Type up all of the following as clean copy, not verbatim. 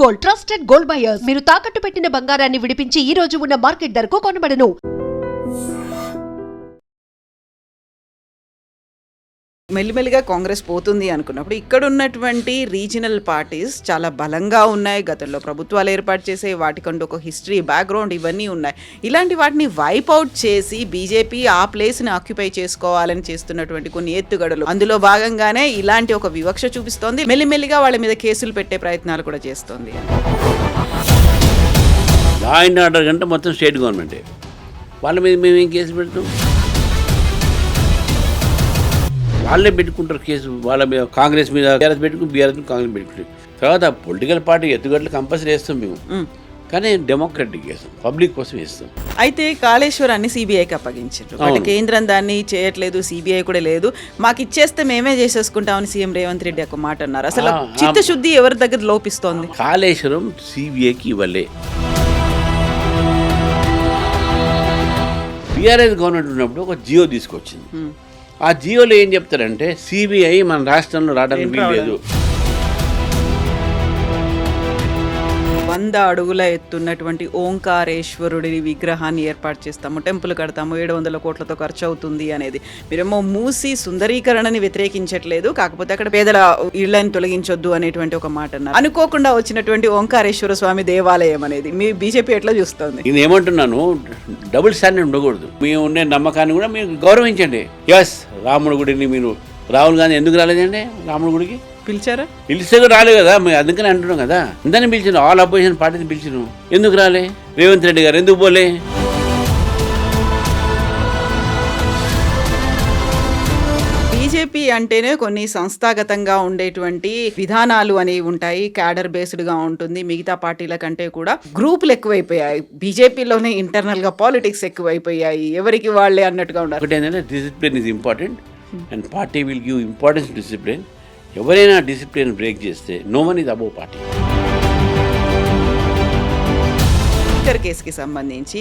Gold, trusted gold buyers. మీరు తాకట్టు పెట్టిన బంగారాన్ని విడిపించి ఈ రోజు ఉన్న మార్కెట్ ధరకు కొనబడను. మెల్లిమెల్లిగా కాంగ్రెస్ పోతుంది అనుకున్నప్పుడు ఇక్కడ ఉన్నటువంటి రీజనల్ పార్టీస్ చాలా బలంగా ఉన్నాయి. గతంలో ప్రభుత్వాలు ఏర్పాటు చేసే వాటికంటూ ఒక హిస్టరీ, బ్యాక్గ్రౌండ్ ఇవన్నీ ఉన్నాయి. ఇలాంటి వాటిని వైప్ అవుట్ చేసి బీజేపీ ఆ ప్లేస్ని ఆక్యుపై చేసుకోవాలని చేస్తున్నటువంటి కొన్ని ఎత్తుగడలు, అందులో భాగంగానే ఇలాంటి ఒక వివక్ష చూపిస్తోంది. మెల్లిమెల్లిగా వాళ్ళ మీద కేసులు పెట్టే ప్రయత్నాలు కూడా చేస్తోంది. లా అండ్ ఆర్డర్ కంటే మొత్తం స్టేట్ గవర్నమెంటే. వాళ్ళ మీద మేము ఏం కేసు పెడతాం? వాళ్ళే పెట్టుకుంటారు కేసు. వాళ్ళ మీద కాంగ్రెస్ మీద బీఆర్ఎస్ పెట్టుకుని, బీఆర్ఎస్ మీద కాంగ్రెస్ పెట్టుకుంటారు. తర్వాత పొలిటికల్ పార్టీ ఎత్తుగడలు కంపల్సరీ వేస్తాం మేము, కానీ డెమోక్రటిక్ వేస్తాం, పబ్లిక్ కోసం వేస్తాం. అయితే కాళేశ్వరాన్ని సిబిఐకి అప్పగించారు. అంటే కేంద్రం దాన్ని చేయట్లేదు, సిబిఐ కూడా లేదు, మాకు ఇచ్చేస్తే మేమే చేసేసుకుంటామని సీఎం రేవంత్ రెడ్డి ఒక మాట అన్నారు. అసలు చిత్తశుద్ధి ఎవరి దగ్గర లోపిస్తోంది? కాళేశ్వరం సిబిఐకి ఇవ్వలే. బీఆర్ఎస్ గవర్నమెంట్ ఉన్నప్పుడు ఒక జియో తీసుకొచ్చింది. ఆ జియోలో ఏం చెప్తారంటే సిబిఐ మన రాష్ట్రంలో రావడానికి వీల్లేదు. 100 అడుగుల ఎత్తున్నటువంటి ఓంకారేశ్వరుడి విగ్రహాన్ని ఏర్పాటు చేస్తాము, టెంపుల్ కడతాము, 700 కోట్లతో ఖర్చు అవుతుంది అనేది. మీరేమో మూసి సుందరీకరణని వ్యతిరేకించట్లేదు, కాకపోతే అక్కడ పేదల ఇళ్లను తొలగించొద్దు అనేటువంటి ఒక మాట అన్నారు. అనుకోకుండా వచ్చినటువంటి ఓంకారేశ్వర స్వామి దేవాలయం అనేది మీ బీజేపీ ఎట్లా చూస్తుంది? నేను ఏమంటున్నాను, డబుల్ స్టాండర్డ్ ఉండకూడదు. మేము ఉండే నమ్మకాన్ని కూడా మీరు గౌరవించండి. ఎస్, రాముడి గుడిని మీరు రాహుల్ గాంధీ ఎందుకు రాలేదండి? రాముడి గుడికి పిలిచారా? పిలిస్తే కూడా రాలేదు కదా, మేము అందుకని అంటున్నాం కదా. అందరినీ పిలిచాను, ఆల్ అపోజిషన్ పార్టీని పిలిచాను. ఎందుకు రాలే? రేవంత్ రెడ్డి గారు ఎందుకు పోలే? బీజేపీ అంటేనే కొన్ని సంస్థాగతంగా ఉండేటువంటి విధానాలు అనేవి ఉంటాయి, క్యాడర్ బేస్డ్గా ఉంటుంది. మిగతా పార్టీల కంటే కూడా గ్రూపులు ఎక్కువైపోయాయి. బీజేపీలోనే ఇంటర్నల్గా పాలిటిక్స్ ఎక్కువైపోయాయి, ఎవరికి వాళ్ళే అన్నట్టుగా ఉన్నారు. ఒకటి ఏంటంటే discipline is important and party will give importance discipline. ఎవరైనా డిసిప్లిన్ బ్రేక్ చేస్తే no one is above party. Speaker కేసుకి సంబంధించి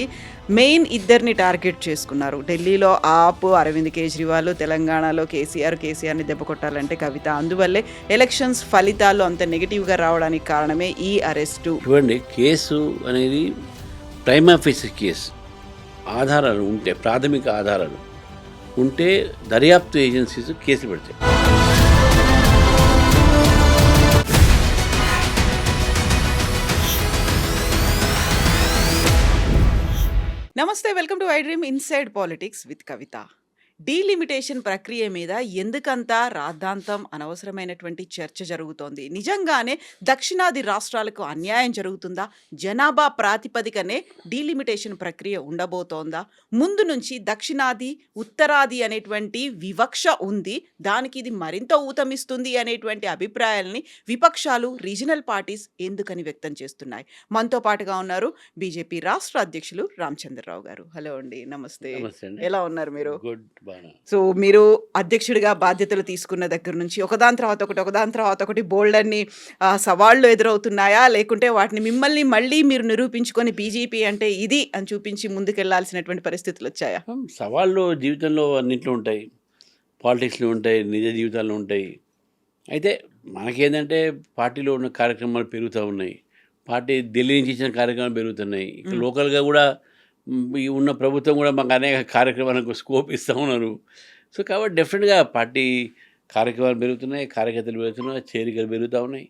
మెయిన్ ఇద్దరిని టార్గెట్ చేసుకున్నారు. ఢిల్లీలో ఆప్ అరవింద్ కేజ్రీవాల్, తెలంగాణలో కేసీఆర్ని దెబ్బ కొట్టాలంటే కవిత. అందువల్లే ఎలక్షన్స్ ఫలితాలు అంత నెగిటివ్గా రావడానికి కారణమే ఈ అరెస్టు. చూడండి, కేసు అనేది ప్రైమా ఫేసి కేసు, ఆధారాలు ఉంటే, ప్రాథమిక ఆధారాలు ఉంటే దర్యాప్తు ఏజెన్సీస్ కేసులు పెడతాయి. నమస్తే, welcome to I dream inside politics with Kavitha. Delimitation ప్రక్రియ మీద ఎందుకంతా రాద్ధాంతం, అనవసరమైనటువంటి చర్చ జరుగుతోంది? నిజంగానే దక్షిణాది రాష్ట్రాలకు అన్యాయం జరుగుతుందా? జనాభా ప్రాతిపదికనే డీలిమిటేషన్ ప్రక్రియ ఉండబోతోందా? ముందు నుంచి దక్షిణాది ఉత్తరాది అనేటువంటి వివక్ష ఉంది, దానికి ఇది మరింత ఊతమిస్తుంది అనేటువంటి అభిప్రాయాల్ని విపక్షాలు, రీజనల్ పార్టీస్ ఎందుకని వ్యక్తం చేస్తున్నాయి? మనతో పాటుగా ఉన్నారు బీజేపీ రాష్ట్ర అధ్యక్షులు రామచంద్రరావు గారు. హలో అండి, నమస్తే. ఎలా ఉన్నారు మీరు? సో మీరు అధ్యక్షుడిగా బాధ్యతలు తీసుకున్న దగ్గర నుంచి ఒకదాని తర్వాత ఒకటి బోల్డ్ అన్ని సవాళ్లు ఎదురవుతున్నాయా, లేకుంటే వాటిని మిమ్మల్ని మళ్ళీ మీరు నిరూపించుకొని బీజేపీ అంటే ఇది అని చూపించి ముందుకెళ్లాల్సినటువంటి పరిస్థితులు వచ్చాయా? సవాళ్ళు జీవితంలో అన్నింటిలో ఉంటాయి, పాలిటిక్స్లో ఉంటాయి, నిజ జీవితాల్లో ఉంటాయి. అయితే మనకేంటంటే పార్టీలో ఉన్న కార్యక్రమాలు పెరుగుతూ ఉన్నాయి, పార్టీ ఢిల్లీ నుంచి ఇచ్చిన కార్యక్రమాలు పెరుగుతున్నాయి. ఇక్కడ లోకల్గా కూడా ఈ ఉన్న ప్రభుత్వం కూడా మాకు అనేక కార్యక్రమాలకు స్కోప్ ఇస్తూ ఉన్నారు. సో కాబట్టి డెఫినెట్గా పార్టీ కార్యక్రమాలు పెరుగుతున్నాయి, కార్యకర్తలు పెరుగుతున్నాయి, చేరికలు పెరుగుతూ ఉన్నాయి,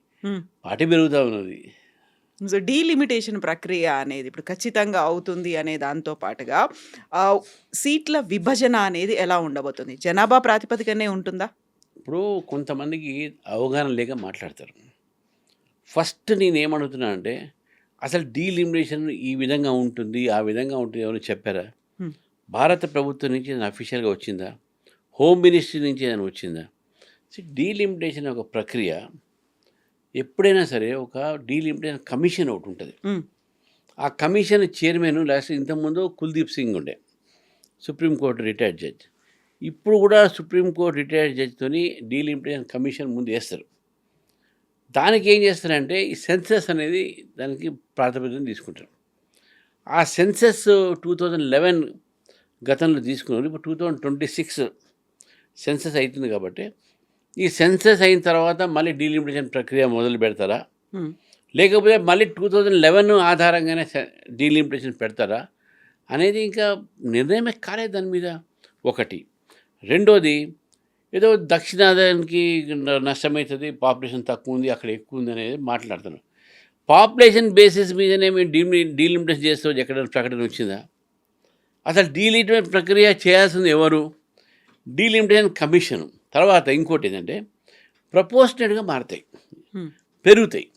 పార్టీ పెరుగుతూ ఉన్నది. సో డీలిమిటేషన్ ప్రక్రియ అనేది ఇప్పుడు ఖచ్చితంగా అవుతుంది అనే దాంతో పాటుగా సీట్ల విభజన అనేది ఎలా ఉండబోతుంది? జనాభా ప్రాతిపదికనే ఉంటుందా? ఇప్పుడు కొంతమందికి అవగాహన లేక మాట్లాడతారు. ఫస్ట్ నేనేమడుగుతున్నా అంటే, అసలు డీలిమిటేషన్ ఈ విధంగా ఉంటుంది, ఆ విధంగా ఉంటుంది, ఎవరు చెప్పారా? భారత ప్రభుత్వం నుంచి ఏదైనా అఫీషియల్గా వచ్చిందా? హోమ్ మినిస్ట్రీ నుంచి ఏదైనా వచ్చిందా? సో డీలిమిటేషన్ ఒక ప్రక్రియ ఎప్పుడైనా సరే ఒక డీలిమిటేషన్ కమిషన్ ఒకటి ఉంటుంది. ఆ కమిషన్ చైర్మన్ లాస్ట్ ఇంతకుముందు కుల్దీప్ సింగ్ ఉండే, సుప్రీంకోర్టు రిటైర్డ్ జడ్జ్. ఇప్పుడు కూడా సుప్రీంకోర్టు రిటైర్డ్ జడ్జితోని డీలిమిటేషన్ కమిషన్ ముందు వేస్తారు. దానికి ఏం చేస్తారంటే ఈ సెన్సస్ అనేది దానికి ప్రాతిపదికన తీసుకుంటారు. ఆ సెన్సస్ 2011 గతంలో తీసుకున్నారు. ఇప్పుడు 2026 సెన్సస్ అవుతుంది కాబట్టి ఈ సెన్సస్ అయిన తర్వాత మళ్ళీ డీలిమిటేషన్ ప్రక్రియ మొదలు పెడతారా, లేకపోతే మళ్ళీ 2011 ఆధారంగానే డీలిమిటేషన్ పెడతారా అనేది ఇంకా నిర్ణయమే కాలేదు దాని మీద. ఒకటి. రెండోది, ఏదో దక్షిణాదానికి నష్టమవుతుంది, పాపులేషన్ తక్కువ ఉంది, అక్కడ ఎక్కువ ఉంది అనేది మాట్లాడుతున్నారు. పాపులేషన్ బేసిస్ మీదనే మేము డీలిమిటేషన్ చేస్తాం, ఎక్కడ ప్రకటన వచ్చిందా? అసలు డీలిమిటేషన్ ప్రక్రియ చేయాల్సింది ఎవరు? Delimitation commission. తర్వాత ఇంకోటి ఏంటంటే ప్రపోర్షనేట్గా మారుతాయి, పెరుగుతాయి.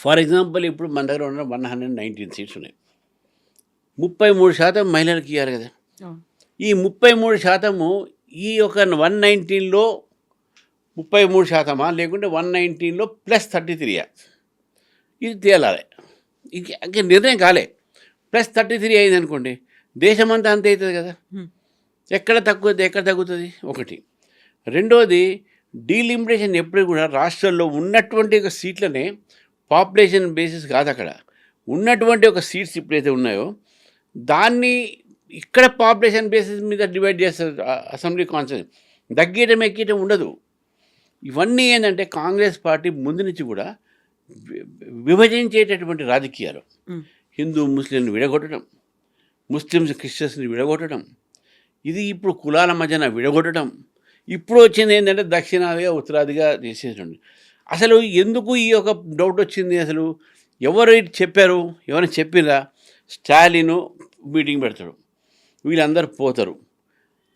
ఫర్ ఎగ్జాంపుల్ ఇప్పుడు మన దగ్గర ఉన్న 119 సీట్స్ ఉన్నాయి. 33% మహిళలకు ఇవ్వాలి కదా. ఈ 33% ఈ ఒక 119లో 33%, లేకుంటే 119లో +33, ఇది తేలాలి. ఇంకా నిర్ణయం కాలే. +33 అయింది అనుకోండి, దేశమంతా అంతే అవుతుంది కదా. ఎక్కడ తగ్గుతుంది? ఒకటి. రెండోది, డీలిమిటేషన్ ఎప్పుడు కూడా రాష్ట్రాల్లో ఉన్నటువంటి ఒక సీట్లనే పాపులేషన్ బేసిస్ కాదు, అక్కడ ఉన్నటువంటి ఒక సీట్స్ ఎప్పుడైతే ఉన్నాయో దాన్ని ఇక్కడ పాపులేషన్ బేసిస్ మీద డివైడ్ చేస్తారు. అసెంబ్లీ కాన్స్టిట్యూషన్ తగ్గేయటం ఎక్కేయటం ఉండదు. ఇవన్నీ ఏంటంటే కాంగ్రెస్ పార్టీ ముందు నుంచి కూడా విభజించేటటువంటి రాజకీయాలు. హిందూ ముస్లింని విడగొట్టడం, ముస్లిమ్స్ క్రిస్టియన్స్ని విడగొట్టడం, ఇది ఇప్పుడు కులాల మధ్యన విడగొట్టడం. ఇప్పుడు వచ్చింది ఏంటంటే దక్షిణాదిగా ఉత్తరాదిగా చేసేటండి. అసలు ఎందుకు ఈ యొక్క డౌట్ వచ్చింది? అసలు ఎవరు చెప్పారు? ఎవరైనా చెప్పిరా? స్టాలిన్ మీటింగ్ పెడతాడు, వీళ్ళందరూ పోతారు.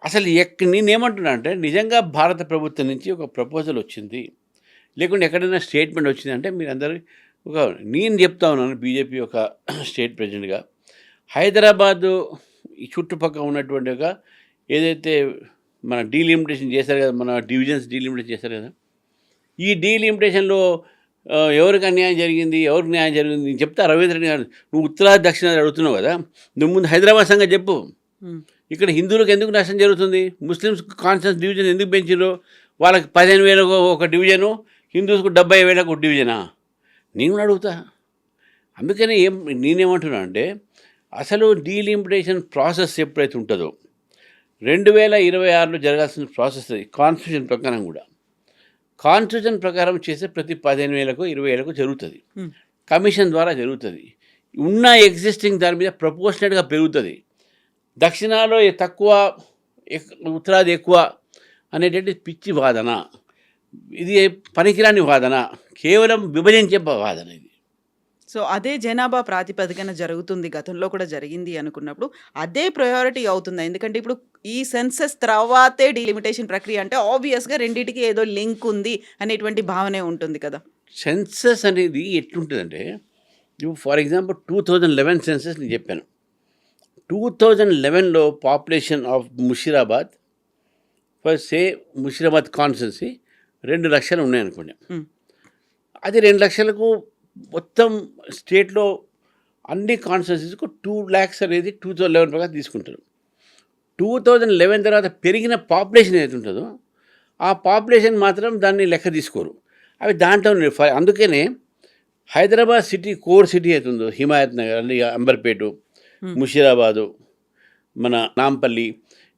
అసలు నేనేమంటున్నా అంటే నిజంగా భారత ప్రభుత్వం నుంచి ఒక ప్రపోజల్ వచ్చింది, లేకుంటే ఎక్కడైనా స్టేట్మెంట్ వచ్చిందంటే మీరందరూ నేను చెప్తా ఉన్నాను బీజేపీ ఒక స్టేట్ ప్రెసిడెంట్గా, హైదరాబాదు ఈ చుట్టుపక్కల ఉన్నటువంటి ఒక ఏదైతే మన డీలిమిటేషన్ చేశారు కదా, మన డివిజన్స్ డీలిమిటేషన్ చేశారు కదా, ఈ డీలిమిటేషన్లో ఎవరికి అన్యాయం జరిగింది, ఎవరికి న్యాయం జరిగింది నేను చెప్తా. రవీంద్ర రెడ్డి గారు, నువ్వు ఉత్తరాది దక్షిణాది అడుగుతున్నావు కదా, నువ్వు ముందు హైదరాబాద్ సంగతి చెప్పు. ఇక్కడ హిందువులకు ఎందుకు నష్టం జరుగుతుంది? ముస్లిమ్స్ కాన్స్టిట్యూన్స్ డివిజన్ ఎందుకు పెంచారు? వాళ్ళకి 15,000 ఒక డివిజను, హిందూస్కు 70,000 ఒక డివిజనా? నేను అడుగుతా. అందుకని నేనేమంటున్నా అంటే అసలు డీలిమిటేషన్ ప్రాసెస్ ఎప్పుడైతే ఉంటుందో 2026లో జరగాల్సిన ప్రాసెస్ అది. కాన్స్టిట్యూషన్ ప్రకారం కూడా కాన్స్టిట్యూషన్ ప్రకారం చేస్తే ప్రతి 15,000 20,000 జరుగుతుంది, కమిషన్ ద్వారా జరుగుతుంది. ఉన్న ఎగ్జిస్టింగ్ దాని మీద ప్రపోర్షనేట్గా పెరుగుతుంది. దక్షిణాలో తక్కువ, ఉత్తరాది ఎక్కువ అనేటువంటి పిచ్చి వాదన, ఇది పనికిరాని వాదన, కేవలం విభజించే వాదన ఇది. సో అదే జనాభా ప్రాతిపదికన జరుగుతుంది, గతంలో కూడా జరిగింది అనుకున్నప్పుడు అదే ప్రయారిటీ అవుతుంది. ఎందుకంటే ఇప్పుడు ఈ సెన్సెస్ తర్వాతే డీలిమిటేషన్ ప్రక్రియ అంటే ఆబ్వియస్గా రెండింటికి ఏదో లింక్ ఉంది అనేటువంటి భావనే ఉంటుంది కదా. సెన్సెస్ అనేది ఎట్లుంటుందంటే, ఇప్పుడు ఫర్ ఎగ్జాంపుల్ 2011 సెన్సెస్ నేను చెప్పాను. 2011లో population of Musheerabad, Musheerabad constituency 2 లక్షలు ఉన్నాయనుకోండి. అది 2 లక్షలకు మొత్తం స్టేట్లో అన్ని కాన్స్టిట్యున్సీస్కు 2 lakhs అనేది 2011 ప్రకారం తీసుకుంటారు. 2011 తర్వాత పెరిగిన పాపులేషన్ ఏదైతే ఉంటుందో ఆ పాపులేషన్ మాత్రం దాన్ని లెక్క తీసుకోరు. అవి దాంట్లో అందుకనే హైదరాబాద్ సిటీ కోర్ సిటీ అవుతుందో, హిమాయత్ నగర్, అంబర్పేట, ముషీరాబాదు, మన నాంపల్లి,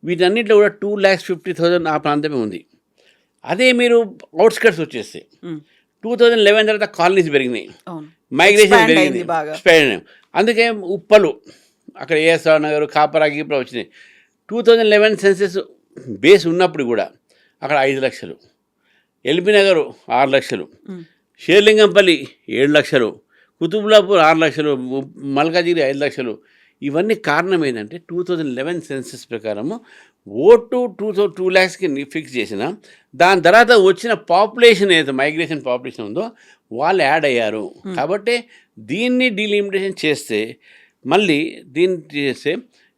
వీటన్నిటిలో కూడా 2,50,000 ఆ ప్రాంతమే ఉంది. అదే మీరు అవుట్స్కట్స్ వచ్చేస్తే 2011 తర్వాత కాలనీస్ పెరిగినాయి, మైగ్రేషన్ పెరిగింది, స్ప్రెడ్. అందుకే ఉప్పలు అక్కడ ఏఎస్ఆర్ నగర్, కాపరా, గీపరా వచ్చినాయి. 2011 సెన్సెస్ బేస్ ఉన్నప్పుడు కూడా అక్కడ 5 లక్షలు, ఎల్బీ నగర్ 6 లక్షలు, షేర్లింగంపల్లి 7 లక్షలు, కుతుబులాపూర్ 6 లక్షలు, మల్కాజిగిరి 5 లక్షలు. ఇవన్నీ కారణం ఏంటంటే 2011 సెన్సెస్ ప్రకారము ఓటు 2 lakhsకి ఫిక్స్ చేసిన దాని తర్వాత వచ్చిన పాపులేషన్ ఏదైతే మైగ్రేషన్ పాపులేషన్ ఉందో వాళ్ళు యాడ్ అయ్యారు. కాబట్టి దీన్ని డీలిమిటేషన్ చేస్తే మళ్ళీ దీన్ని చేస్తే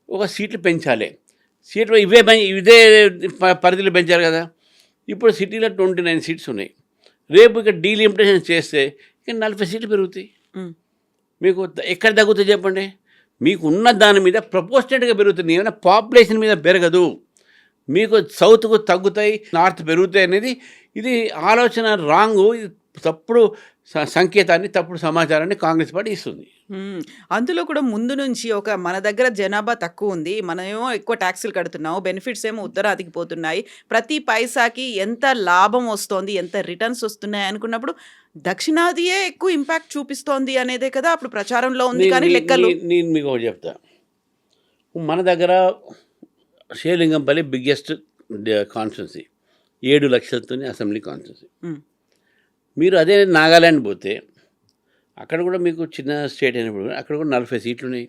ఒక సీట్లు పెంచాలి. సీట్లు ఇదే పరిధిలో పెంచారు కదా. ఇప్పుడు సిటీలో 29 సీట్స్ ఉన్నాయి. రేపు ఇక్కడ డీలిమిటేషన్ చేస్తే ఇక 40 సీట్లు పెరుగుతాయి. మీకు ఎక్కడ తగ్గుతాయి చెప్పండి? మీకు ఉన్న దాని మీద ప్రపోర్షనేట్గా పెరుగుతుంది, ఏమైనా పాపులేషన్ మీద పెరగదు. మీకు సౌత్కు తగ్గుతాయి, నార్త్ పెరుగుతాయి అనేది ఇది ఆలోచన రాంగు. ఇది తప్పుడు సంకేతాన్ని, తప్పుడు సమాచారాన్ని కాంగ్రెస్ పార్టీ ఇస్తుంది. అందులో కూడా ముందు నుంచి ఒక మన దగ్గర జనాభా తక్కువ ఉంది, మనమేమో ఎక్కువ ట్యాక్సులు కడుతున్నాము, బెనిఫిట్స్ ఏమో ఉత్తరాదికి పోతున్నాయి, ప్రతి పైసాకి ఎంత లాభం వస్తోంది, ఎంత రిటర్న్స్ వస్తున్నాయి అనుకున్నప్పుడు దక్షిణాదియే ఎక్కువ ఇంపాక్ట్ చూపిస్తోంది అనేదే కదా అప్పుడు ప్రచారంలో ఉంది. కానీ లెక్కలు నేను మీకు ఒకటి చెప్తా. మన దగ్గర షేర్లింగంపల్లి బిగ్గెస్ట్ కాన్స్టిట్యున్సీ, 7 లక్షలతో అసెంబ్లీ కాన్స్టిట్యున్సీ. మీరు అదే నాగాల్యాండ్ పోతే అక్కడ కూడా మీకు చిన్న స్టేట్ అయినప్పుడు కూడా అక్కడ కూడా 40 సీట్లు ఉన్నాయి,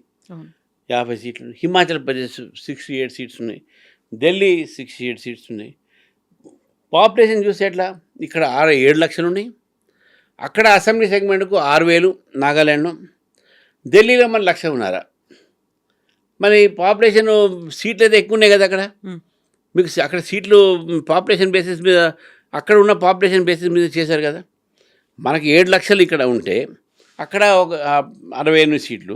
50 సీట్లు ఉన్నాయి. హిమాచల్ ప్రదేశ్ 68 సీట్స్ ఉన్నాయి, ఢిల్లీ 68 సీట్స్ ఉన్నాయి. పాపులేషన్ చూస్తే ఎట్లా, ఇక్కడ 7 లక్షలు ఉన్నాయి, అక్కడ అసెంబ్లీ సెగ్మెంట్కు 6,000 నాగాల్యాండ్లో, ఢిల్లీలో మన 1,00,000 ఉన్నారా. మరి పాపులేషన్ సీట్లు అయితే ఎక్కువ ఉన్నాయి కదా అక్కడ. మీకు అక్కడ సీట్లు పాపులేషన్ బేసిస్ మీద, అక్కడ ఉన్న పాపులేషన్ బేసిస్ మీద చేశారు కదా. మనకి 7 లక్షలు ఇక్కడ ఉంటే అక్కడ ఒక 68 సీట్లు.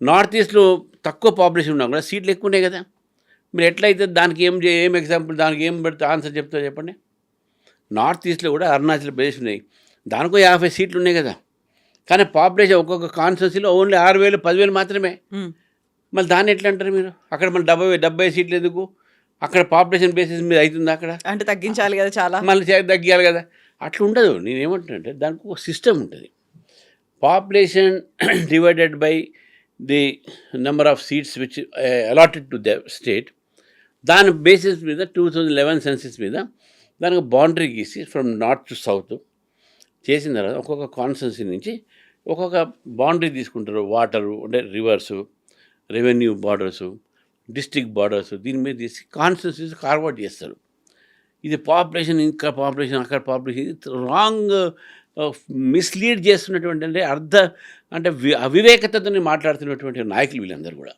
నార్త్ ఈస్ట్లో తక్కువ పాపులేషన్ ఉన్నా కూడా సీట్లు ఎక్కువ ఉన్నాయి కదా. మీరు ఎట్లయితే దానికి ఏం ఎగ్జాంపుల్, దానికి ఏం పెడితే ఆన్సర్ చెప్తారో చెప్పండి. నార్త్ ఈస్ట్లో కూడా అరుణాచల్ ప్రదేశ్ ఉన్నాయి, దానికో 50 సీట్లు ఉన్నాయి కదా. కానీ పాపులేషన్ ఒక్కొక్క కాన్స్టిట్యున్సీలో ఓన్లీ 6,000, 10,000 మాత్రమే. మళ్ళీ దాన్ని ఎట్లా అంటారు మీరు? అక్కడ మన 70 సీట్లు ఎందుకు? అక్కడ పాపులేషన్ బేసిస్ మీద అవుతుంది, అక్కడ అంటే తగ్గించాలి కదా, చాలా మళ్ళీ తగ్గియాలి కదా. అట్లా ఉండదు. నేనేమంటున్నానంటే దానికి ఒక సిస్టమ్ ఉంటుంది. Population divided by the number of seats which allotted to the state, దాని బేసిస్ మీద 2011 సెన్సస్ మీద దానికి బౌండరీ గీసి ఫ్రమ్ నార్త్ టు సౌత్ చేసిన తర్వాత ఒక్కొక్క కాన్స్టిట్యున్సీ నుంచి ఒక్కొక్క బౌండరీ తీసుకుంటారు. వాటరు అంటే reverse, revenue borders, district borders, దీని మీద తీసి కాన్స్టిట్యున్సీస్ కార్వర్డ్ చేస్తారు. ఇది పాపులేషన్, ఇంకా పాపులేషన్, అక్కడ పాపులేషన్, రాంగ్ మిస్లీడ్ చేస్తున్నటువంటి అంటే అవివేకతతో మాట్లాడుతున్నటువంటి నాయకులు వీళ్ళందరూ కూడా.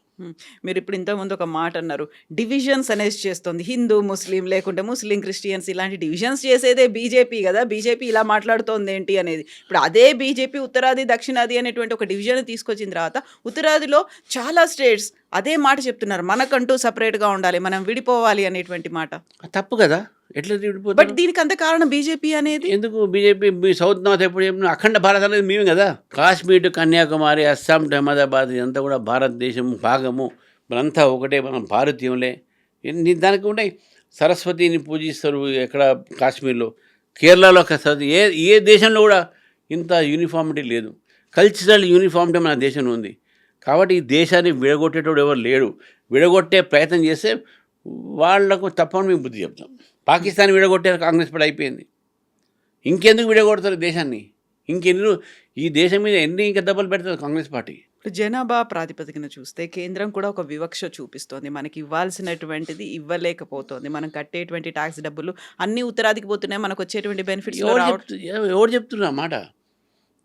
మీరు ఇప్పుడు ఇంతకుముందు ఒక మాట అన్నారు, డివిజన్స్ అనేది చేస్తుంది, హిందూ ముస్లిం లేకుంటే ముస్లిం క్రిస్టియన్స్, ఇలాంటి డివిజన్స్ చేసేదే బీజేపీ కదా, బీజేపీ ఇలా మాట్లాడుతోంది ఏంటి అనేది. ఇప్పుడు అదే బీజేపీ ఉత్తరాది దక్షిణాది అనేటువంటి ఒక డివిజన్ తీసుకొచ్చిన తర్వాత ఉత్తరాదిలో చాలా స్టేట్స్ అదే మాట చెప్తున్నారు, మనకంటూ సపరేట్గా ఉండాలి, మనం విడిపోవాలి అనేటువంటి మాట. తప్పు కదా, ఎట్లా విడిపోతుంది? బట్ దీనికి అంత కారణం బీజేపీ అనేది. ఎందుకు బీజేపీ? మీ సౌత్ నార్త్ ఎప్పుడు చెప్పిన అఖండ భారత్ అనేది మేమే కదా. కాశ్మీర్ టు కన్యాకుమారి, అస్సాం టు అహ్మదాబాద్, ఇదంతా కూడా భారతదేశం భాగము, మనంతా ఒకటే, మనం భారతీయులే. దానికి ఉన్నాయి. సరస్వతిని పూజిస్తారు ఎక్కడ కాశ్మీర్లో, కేరళలో సరస్వతి. ఏ దేశంలో కూడా ఇంత యూనిఫామిటీ లేదు. కల్చరల్ యూనిఫామిటీ మన దేశంలో ఉంది. కాబట్టి ఈ దేశాన్ని విడగొట్టేటోడు ఎవరు లేడు. విడగొట్టే ప్రయత్నం చేస్తే వాళ్లకు తప్పని మేము బుద్ధి చెప్తాం. పాకిస్తాన్ విడగొట్టారు, కాంగ్రెస్ పార్టీ అయిపోయింది. ఇంకెందుకు విడగొడతారు దేశాన్ని? ఈ దేశం మీద ఇంకా దెబ్బలు పెడతారు కాంగ్రెస్ పార్టీ. జనాభా ప్రాతిపదికన చూస్తే కేంద్రం కూడా ఒక వివక్ష చూపిస్తోంది. మనకి ఇవ్వాల్సినటువంటిది ఇవ్వలేకపోతుంది. మనం కట్టేటువంటి ట్యాక్స్ డబ్బులు అన్నీ ఉత్తరాదికి పోతున్నాయి, మనకు వచ్చేటువంటి బెనిఫిట్స్ ఎవరు చెప్తున్నారు ఆ మాట?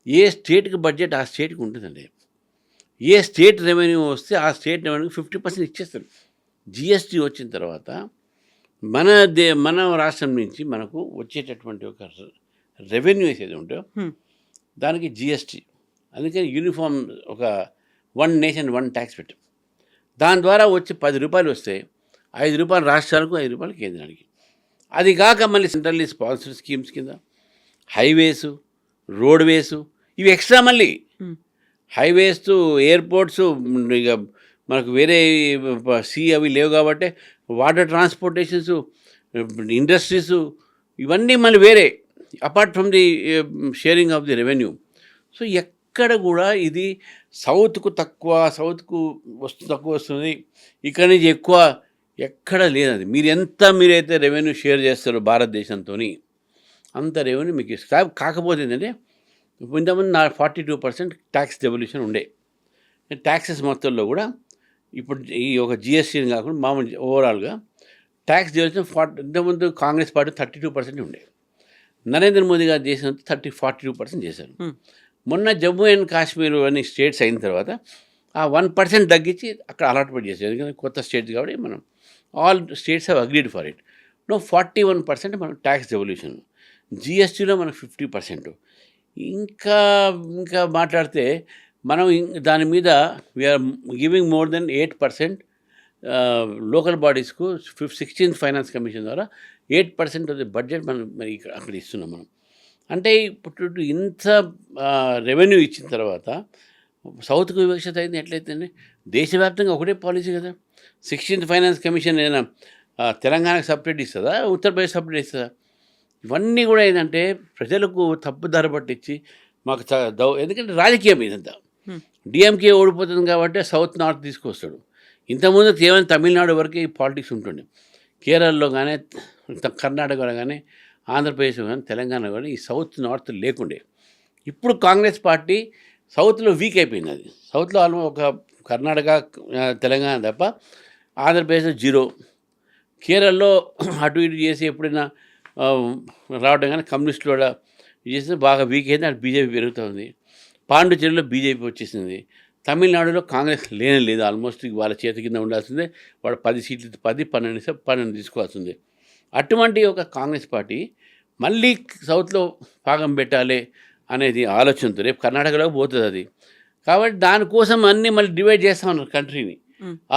ఏ స్టేట్కి బడ్జెట్ ఆ స్టేట్కి ఉంటుందండి. ఏ స్టేట్ రెవెన్యూ వస్తే ఆ స్టేట్ రెవెన్యూకి 50% ఇచ్చేస్తారు. జిఎస్టీ వచ్చిన తర్వాత మన రాష్ట్రం నుంచి మనకు వచ్చేటటువంటి ఒక రెవెన్యూ ఏది ఉంటుందో దానికి జిఎస్టీ, అందుకని యూనిఫామ్ ఒక 1 నేషన్ 1 ట్యాక్స్ పెట్టాం. దాని ద్వారా వచ్చి 10 రూపాయలు వస్తే 5 రూపాయలు రాష్ట్రాలకు, 5 రూపాయలు కేంద్రానికి. అది కాక మళ్ళీ సెంట్రల్లీ స్పాన్సర్డ్ స్కీమ్స్ కింద హైవేసు, రోడ్వేసు, ఇవి ఎక్స్ట్రా. మళ్ళీ హైవేస్, ఎయిర్పోర్ట్స్, ఇక మనకు వేరే అవి లేవు కాబట్టి వాటర్ ట్రాన్స్పోర్టేషన్స్, ఇండస్ట్రీస్, ఇవన్నీ మళ్ళీ వేరే apart from the sharing of the revenue. So ఎక్కడ కూడా ఇది సౌత్కు తక్కువ వస్తుంది, ఇక్కడి నుంచి ఎక్కువ ఎక్కడ లేదది. మీరైతే రెవెన్యూ షేర్ చేస్తారో భారతదేశంతో అంత రెవెన్యూ మీకు ఇస్తారు. కాకపోతే ఏంటంటే ఇంతకుముందు 42% ట్యాక్స్ డెవల్యూషన్ ఉండే. ట్యాక్సెస్ మొత్తంలో కూడా ఇప్పుడు ఈ ఒక జిఎస్టీని కాకుండా మామూలు ఓవరాల్గా ట్యాక్స్ డెవల్యూషన్ ఇంతకుముందు కాంగ్రెస్ పార్టీ 32% ఉండే. నరేంద్ర మోదీ గారు చేసినంత 42% చేశారు. మొన్న జమ్మూ అండ్ కాశ్మీర్ అన్ని స్టేట్స్ అయిన తర్వాత ఆ 1% తగ్గించి అక్కడ అలాట్మెంట్ చేశారు. ఎందుకంటే కొత్త స్టేట్స్ కాబట్టి మనం all states have agreed for it. 41% మనం ట్యాక్స్ డెవల్యూషన్. జిఎస్టీలో మనం 50%. ఇంకా మాట్లాడితే మనం దాని మీద we are giving more than 8% local బాడీస్కు 16th ఫైనాన్స్ కమిషన్ ద్వారా 8% ఆఫ్ ది బడ్జెట్ మనం మరి అక్కడ ఇస్తున్నాం మనం. అంటే ఇప్పుడు ఇంత రెవెన్యూ ఇచ్చిన తర్వాత సౌత్కు వివక్షత అయింది ఎట్లయితే దేశవ్యాప్తంగా ఒకటే పాలసీ కదా. 16th ఫైనాన్స్ కమిషన్ ఏదైనా తెలంగాణకు సపరేట్ ఇస్తుందా, ఉత్తరప్రదేశ్ సపరేట్ ఇస్తుందా? ఇవన్నీ కూడా ఏంటంటే ప్రజలకు తప్పుదార పట్టించి మాకు ఎందుకంటే రాజకీయం ఇదంతా. డిఎంకే ఓడిపోతుంది కాబట్టి సౌత్ నార్త్ తీసుకొస్తాడు. ఇంతకుముందు కేవలం తమిళనాడు వరకే ఈ పాలిటిక్స్ ఉంటుండే. కేరళలో కానీ కర్ణాటకలో కానీ ఆంధ్రప్రదేశ్లో కానీ తెలంగాణ కానీ ఈ సౌత్ నార్త్ లేకుండే. ఇప్పుడు కాంగ్రెస్ పార్టీ సౌత్లో వీక్ అయిపోయింది. అది సౌత్లో ఆల్మోస్ట్ ఒక కర్ణాటక తెలంగాణ తప్ప ఆంధ్రప్రదేశ్లో 0. కేరళలో అటు ఇటు చేసి ఎప్పుడైనా రావడం కానీ కమ్యూనిస్టులు కూడా చేస్తే బాగా వీక్ అయింది. అటు బీజేపీ పెరుగుతుంది. పాండిచేరిలో బీజేపీ వచ్చేసింది. తమిళనాడులో కాంగ్రెస్ లేదు. ఆల్మోస్ట్ వాళ్ళ చేతి కింద ఉండాల్సిందే. వాడు 10 సీట్లు 12 తీసుకోవాల్సిందే. అటువంటి ఒక కాంగ్రెస్ పార్టీ మళ్ళీ సౌత్లో భాగం పెట్టాలి అనేది ఆలోచనతో రేపు కర్ణాటకలోకి పోతుంది అది. కాబట్టి దానికోసం అన్నీ మళ్ళీ డివైడ్ చేస్తా ఉన్నారు కంట్రీని.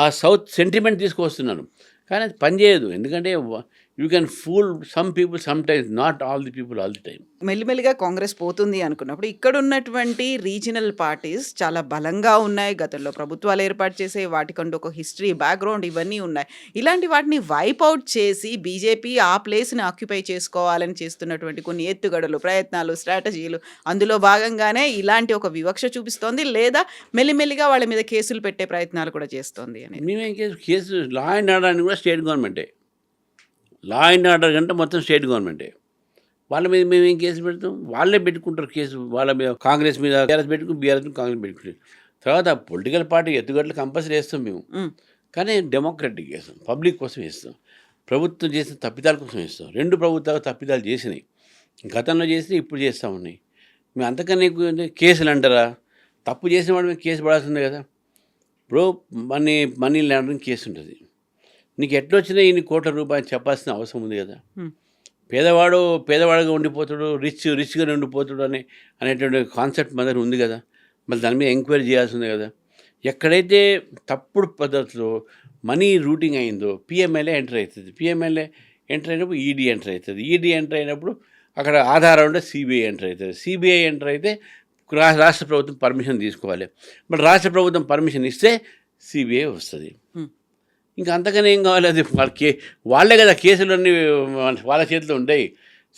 ఆ సౌత్ సెంటిమెంట్ తీసుకొస్తున్నాను, కానీ అది పనిచేయదు. ఎందుకంటే you can pool some people some times, not all the people all the time. మెల్లిమెల్లిగా కాంగ్రెస్ పోతుంది అనుకున్నప్పుడు ఇక్కడ ఉన్నటువంటి రీజనల్ పార్టీస్ చాలా బలంగా ఉన్నాయి. గతంలో ప్రభుత్వాలు ఏర్పాటు చేసే వాటికంటూ ఒక హిస్టరీ, బ్యాక్గ్రౌండ్ ఇవన్నీ ఉన్నాయి. ఇలాంటి వాటిని వైప్ అవుట్ చేసి బీజేపీ ఆ ప్లేస్ని ఆక్యుపై చేసుకోవాలని చేస్తున్నటువంటి కొన్ని ఎత్తుగడలు, ప్రయత్నాలు, స్ట్రాటజీలు, అందులో భాగంగానే ఇలాంటి ఒక వివక్ష చూపిస్తోంది, లేదా మెల్లిమెల్లిగా వాళ్ళ మీద కేసులు పెట్టే ప్రయత్నాలు కూడా చేస్తోంది అని. మేమేం కేసు లా అండ్ ఆర్డర్ అని కూడా స్టేట్ గవర్నమెంటే. లా అండ్ ఆర్డర్ కంటే మొత్తం స్టేట్ గవర్నమెంటే. వాళ్ళ మీద మేమేం కేసు పెడతాం? వాళ్ళే పెట్టుకుంటారు కేసు. వాళ్ళ మీద కాంగ్రెస్ మీద టీఆర్ఎస్ పెట్టుకుని, బీఆర్ఎస్ మీద కాంగ్రెస్ పెట్టుకుంటారు. తర్వాత పొలిటికల్ పార్టీ ఎత్తుగడలు కంపల్సరీ వేస్తాం మేము, కానీ డెమోక్రటిక్ వేస్తాం, పబ్లిక్ కోసం వేస్తాం, ప్రభుత్వం చేసిన తప్పిదాల కోసం వేస్తాం. 2 ప్రభుత్వాలు తప్పిదాలు చేసినాయి, గతంలో చేసినాయి, ఇప్పుడు చేస్తూ ఉన్నాయి. మేము అంతకన్నా ఎక్కువ కేసులు అంటారా? తప్పు చేసిన వాడు మేము కేసు పడాల్సిందే కదా. ఇప్పుడు మనీ లాండరింగ్ కేసు ఉంటుంది. నీకు ఎట్లొచ్చినా ఇన్ని కోట్ల రూపాయలు చెప్పాల్సిన అవసరం ఉంది కదా. పేదవాడుగా ఉండిపోతాడు, రిచ్గా ఉండిపోతాడు అనేటువంటి కాన్సెప్ట్ మన దగ్గర ఉంది కదా. మళ్ళీ దాని మీద ఎంక్వైరీ చేయాల్సి ఉంది కదా. ఎక్కడైతే తప్పుడు పద్ధతిలో మనీ రూటింగ్ అయిందో పిఎంఎల్ఏ ఎంటర్ అవుతుంది. పిఎంఎల్ఏ ఎంటర్ అయినప్పుడు ఈడీ ఎంటర్ అవుతుంది. ఈడీ ఎంటర్ అయినప్పుడు అక్కడ ఆధారం ఉంటే సిబిఐ ఎంటర్ అవుతుంది. సిబిఐ ఎంటర్ అయితే రాష్ట్ర ప్రభుత్వం పర్మిషన్ తీసుకోవాలి. మరి రాష్ట్ర ప్రభుత్వం పర్మిషన్ ఇస్తే సిబిఐ వస్తుంది. ఇంకా అంతకనే ఏం కావాలి? అది వాళ్ళే కదా కేసులన్నీ వాళ్ళ చేతిలో ఉంటాయి,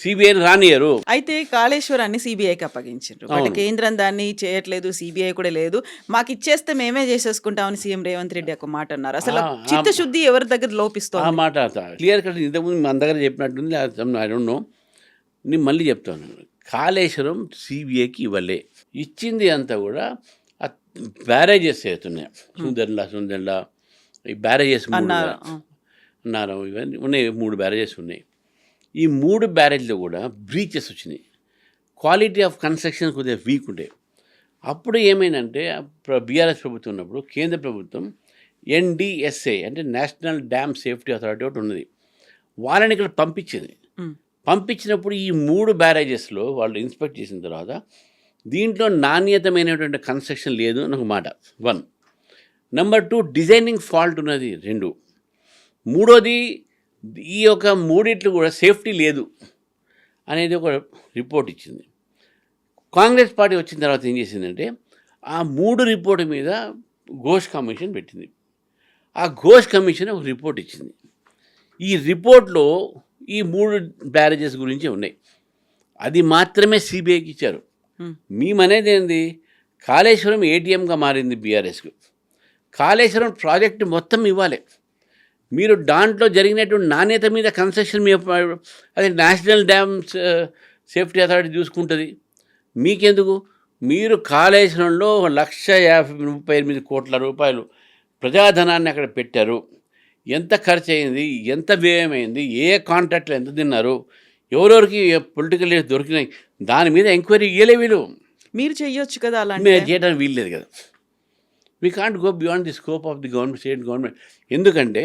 సిబిఐని రానియరు. అయితే కాళేశ్వరాన్ని సిబిఐకి అప్పగించారు. బట్ కేంద్రం దాన్ని చేయట్లేదు, సిబిఐ కూడా లేదు. మాకు ఇచ్చేస్తే మేమే చేసేసుకుంటామని సీఎం రేవంత్ రెడ్డి ఒక మాట అన్నారు. అసలు చిత్తశుద్ధి ఎవరి దగ్గర లోపిస్తుంది? ఆ మాట క్లియర్ కట్ ఇంతకుముందు మన దగ్గర చెప్పినట్టుంది. ఐ డోంట్ నో, నేను మళ్ళీ చెప్తాను. కాళేశ్వరం సిబిఐకి ఇవ్వలే. ఇచ్చింది అంతా కూడా బ్యారేజెస్ అవుతున్నాయి. సుందెండ్ల ఈ బ్యారేజెస్ అన్నారు, ఇవన్నీ ఉన్నాయి. 3 బ్యారేజెస్ ఉన్నాయి. ఈ 3 బ్యారేజ్లో కూడా బ్రీచెస్ వచ్చినాయి. క్వాలిటీ ఆఫ్ కన్స్ట్రక్షన్ కొద్దిగా వీక్ ఉండే. అప్పుడు ఏమైందంటే బీఆర్ఎస్ ప్రభుత్వం ఉన్నప్పుడు కేంద్ర ప్రభుత్వం NDSA అంటే నేషనల్ డ్యామ్ సేఫ్టీ అథారిటీ ఒకటి ఉన్నది. వాళ్ళని ఇక్కడ పంపించింది. పంపించినప్పుడు ఈ 3 బ్యారేజెస్లో వాళ్ళు ఇన్స్పెక్ట్ చేసిన తర్వాత దీంట్లో నాణ్యతమైనటువంటి కన్స్ట్రక్షన్ లేదు అని ఒక మాట 1. నెంబర్ 2 డిజైనింగ్ ఫాల్ట్ ఉన్నది 2. మూడోది ఈ యొక్క 3 కూడా సేఫ్టీ లేదు అనేది ఒక రిపోర్ట్ ఇచ్చింది. కాంగ్రెస్ పార్టీ వచ్చిన తర్వాత ఏం చేసిందంటే ఆ 3 రిపోర్ట్ మీద ఘోష్ కమిషన్ పెట్టింది. ఆ ఘోష్ కమిషన్ ఒక రిపోర్ట్ ఇచ్చింది. ఈ రిపోర్ట్లో ఈ 3 బ్యారేజెస్ గురించి ఉన్నాయి. అది మాత్రమే సిబిఐకి ఇచ్చారు. మేమనేది ఏంది, కాళేశ్వరం ఏటీఎంగా మారింది బీఆర్ఎస్కు. కాళేశ్వరం ప్రాజెక్టు మొత్తం ఇవ్వాలి. మీరు దాంట్లో జరిగినటువంటి నాణ్యత మీద కన్స్ట్రక్షన్ అదే నేషనల్ డ్యామ్ సేఫ్టీ అథారిటీ చూసుకుంటుంది. మీకెందుకు? మీరు కాళేశ్వరంలో 1,58 కోట్ల రూపాయలు ప్రజాధనాన్ని అక్కడ పెట్టారు. ఎంత ఖర్చు అయింది, ఎంత వ్యయమైంది, ఏ కాంట్రాక్ట్లు ఎంత తిన్నారు, ఎవరెవరికి పొలిటికల్ లీడర్స్ దొరికినాయి, దాని మీద ఎంక్వైరీ ఇవ్వలే వీళ్ళు. మీరు చేయొచ్చు కదా, అలా చేయడానికి వీల్లేదు కదా. We can't go beyond the scope of the government, state government. ఎందుకంటే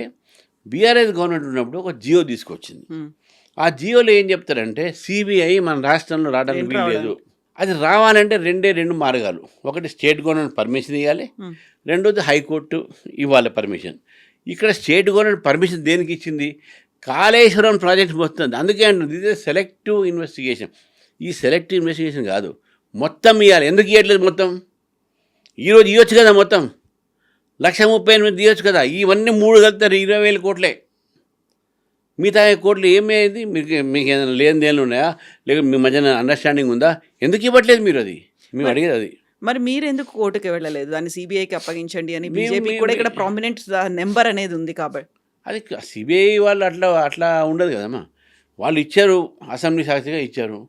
బీఆర్ఎస్ గవర్నమెంట్ ఉన్నప్పుడు ఒక జియో తీసుకొచ్చింది. ఆ జియోలో ఏం చెప్తారంటే సిబిఐ మన రాష్ట్రంలో రావడానికి వీల్లేదు. అది రావాలంటే 2 మార్గాలు. ఒకటి స్టేట్ గవర్నమెంట్ పర్మిషన్ ఇవ్వాలి, రెండోది హైకోర్టు ఇవ్వాలి పర్మిషన్. ఇక్కడ స్టేట్ గవర్నమెంట్ పర్మిషన్ దేనికి ఇచ్చింది? కాళేశ్వరం ప్రాజెక్ట్ వస్తుంది. అందుకే అంటుంది ఇది సెలెక్టివ్ ఇన్వెస్టిగేషన్. ఈ సెలెక్టివ్ ఇన్వెస్టిగేషన్ కాదు, మొత్తం ఇవ్వాలి. ఎందుకు ఇవ్వట్లేదు మొత్తం? ఈరోజు ఇవ్వచ్చు కదా మొత్తం, 1,38,000 ఇవ్వచ్చు కదా. ఇవన్నీ 3 కలుపుతారు 20,000 కోట్లే. మిగతా కోట్లు ఏమేది? మీకు ఏదైనా లేని దేళ్ళు ఉన్నాయా, లేక మీ మధ్యన అండర్స్టాండింగ్ ఉందా? ఎందుకు ఇవ్వట్లేదు మీరు? అది మేము అడిగేది అది. మరి మీరెందుకు కోర్టుకి వెళ్ళలేదు? దాన్ని సిబిఐకి అప్పగించండి అని. బీజేపీ కూడా ఇక్కడ ప్రామినెంట్ నెంబర్ అనేది ఉంది కాబట్టి. అది సిబిఐ వాళ్ళు అట్లా ఉండదు కదమ్మా. వాళ్ళు ఇచ్చారు, అసెంబ్లీ సాక్షిగా ఇచ్చారు.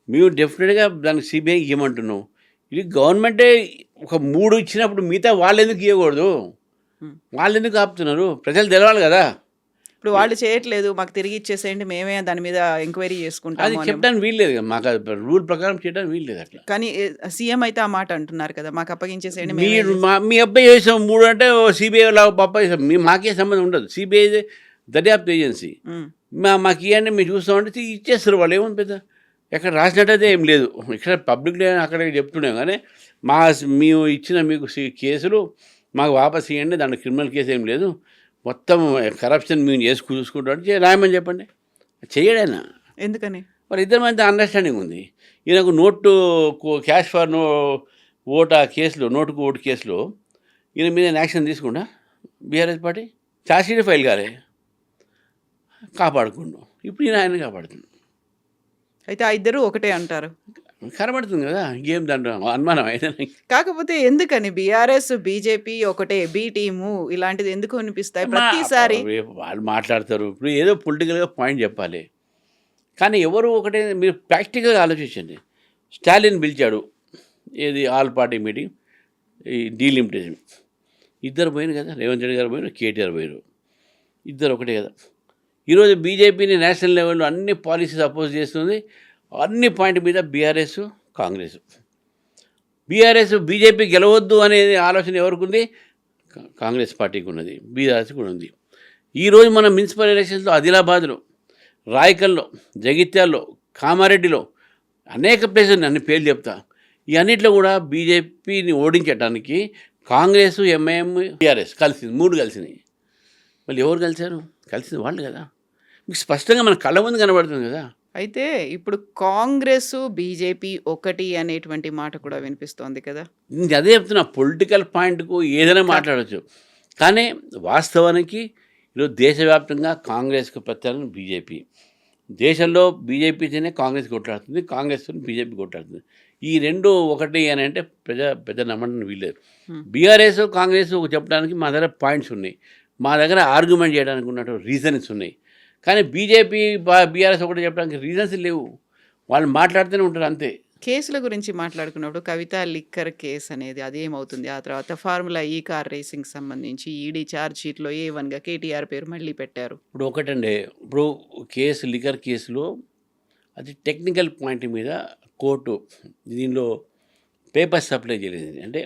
మేము డెఫినెట్గా దానికి సిబిఐ ఇవ్వమంటున్నాం. ఇది గవర్నమెంటే ఒక 3 ఇచ్చినప్పుడు మిగతా వాళ్ళు ఎందుకు ఇవ్వకూడదు? వాళ్ళు ఎందుకు ఆపుతున్నారు? ప్రజలు తెలవాలి కదా. ఇప్పుడు వాళ్ళు చేయట్లేదు, మాకు తిరిగి ఇచ్చేసేయండి, మేమే దాని మీద ఎంక్వైరీ అది చేసుకుంటాము అని. చెప్పడానికి వీల్లేదు కదా, మాకు రూల్ ప్రకారం చేయడానికి వీల్లేదు అట్లా. కానీ సీఎం అయితే ఆ మాట అంటున్నారు కదా, మాకు అప్పగించేసేయండి. మీరు మీ అబ్బాయి చేసాం 3 అంటే సిబిఐ అబ్బాయి మాకే సంబంధం ఉండదు. సిబిఐ దర్యాప్తు ఏజెన్సీ. మాకు ఇవన్నీ మీరు చూస్తామంటే ఇచ్చేస్తారు వాళ్ళు. ఏముంది పెద్ద, ఎక్కడ రాసినట్టయితే ఏం లేదు. ఇక్కడ పబ్లిక్లో అక్కడ చెప్తున్నాం కానీ మేము ఇచ్చిన మీకు కేసులు మాకు వాపస్ ఇవ్వండి, దాంట్లో క్రిమినల్ కేసు ఏం లేదు, మొత్తం కరప్షన్ మేము చూసుకుంటాం రాయమని చెప్పండి. చేయడైనా ఎందుకని? మరి ఇద్దరి మధ్య అండర్స్టాండింగ్ ఉంది. ఈయనకు నోటు క్యాష్ ఫర్ ఓట్ ఆ కేసులో, నోటుకు ఓటు కేసులో ఈయన మీద యాక్షన్ తీసుకుండా బీఆర్ఎస్ పార్టీ ఛార్జ్షీట్ ఫైల్ కాలే, కాపాడుకుంటాం. ఇప్పుడు ఈయన ఆయన కాపాడుతున్నాం. అయితే ఆ ఇద్దరు ఒకటే అంటారు. కనబడుతుంది కదా, ఇంకేం దాంట్లో అనుమానం అయితే. కాకపోతే ఎందుకని బీఆర్ఎస్ బీజేపీ ఒకటే, బి టీము ఇలాంటిది ఎందుకు అనిపిస్తాయి ప్రతిసారి? వాళ్ళు మాట్లాడతారు. ఇప్పుడు ఏదో పొలిటికల్గా పాయింట్ చెప్పాలి, కానీ ఎవరు ఒకటే. మీరు ప్రాక్టికల్గా ఆలోచించండి. స్టాలిన్ పిలిచాడు ఏది ఆల్ పార్టీ మీటింగ్, ఈ డీలిమిటేషన్. ఇద్దరు పోయిన కదా, రేవంత్ రెడ్డి గారు పోయినారు, కేటీఆర్ పోయారు. ఇద్దరు ఒకటే కదా. ఈరోజు బీజేపీని నేషనల్ లెవెల్లో అన్ని పాలసీస్ అపోజ్ చేస్తుంది. అన్ని పాయింట్ మీద బీఆర్ఎస్ కాంగ్రెస్. బీఆర్ఎస్ బీజేపీ గెలవద్దు అనేది ఆలోచన ఎవరికి ఉంది? కాంగ్రెస్ పార్టీకి ఉన్నది, బీఆర్ఎస్ కూడా ఉంది. ఈరోజు మనం మున్సిపల్ ఎలక్షన్స్లో ఆదిలాబాద్లో, రాయకల్లో, జగిత్యాల్లో, కామారెడ్డిలో అనేక ప్లేసెస్ అన్ని పేర్లు చెప్తా. ఈ అన్నింటిలో కూడా బీజేపీని ఓడించడానికి కాంగ్రెస్, ఎంఐఎం, బీఆర్ఎస్ కలిసింది. 3 కలిసినాయి. మళ్ళీ ఎవరు కలిశారు? కలిసింది వాళ్ళు కదా. మీకు స్పష్టంగా మన కళ్ళ ముందు కనబడుతుంది కదా. అయితే ఇప్పుడు కాంగ్రెస్ బీజేపీ ఒకటి అనేటువంటి మాట కూడా వినిపిస్తోంది కదా. నేను అదే చెప్తున్నా, పొలిటికల్ పాయింట్కు ఏదైనా మాట్లాడవచ్చు, కానీ వాస్తవానికి ఈరోజు దేశవ్యాప్తంగా కాంగ్రెస్కు ప్రత్యామ్నాయం బీజేపీ. దేశంలో బీజేపీతోనే కాంగ్రెస్ కొట్లాడుతుంది, కాంగ్రెస్తో బీజేపీ కొట్లాడుతుంది. ఈ రెండు ఒకటి అని అంటే పెద్ద నమ్మడం వీల్లేదు. బీఆర్ఎస్ కాంగ్రెస్ చెప్పడానికి మా దగ్గర పాయింట్స్ ఉన్నాయి, మా దగ్గర ఆర్గ్యుమెంట్ చేయడానికి ఉన్నట్టు రీజన్స్ ఉన్నాయి. కానీ బీజేపీ బీఆర్ఎస్ ఒకటి చెప్పడానికి రీజన్స్ లేవు. వాళ్ళు మాట్లాడుతూనే ఉంటారు అంతే. కేసుల గురించి మాట్లాడుకున్నప్పుడు కవిత లిక్కర్ కేసు అనేది అదేమవుతుంది? ఆ తర్వాత ఫార్ములా ఈ కార్ రేసింగ్ సంబంధించి ఈడీ ఛార్జ్ షీట్లో A1గా కేటీఆర్ పేరు మళ్ళీ పెట్టారు. ఇప్పుడు ఒకటండి, ఇప్పుడు లిక్కర్ కేసులో అది టెక్నికల్ పాయింట్ మీద కోర్టు దీనిలో పేపర్ సప్లై చేయలేదు. అంటే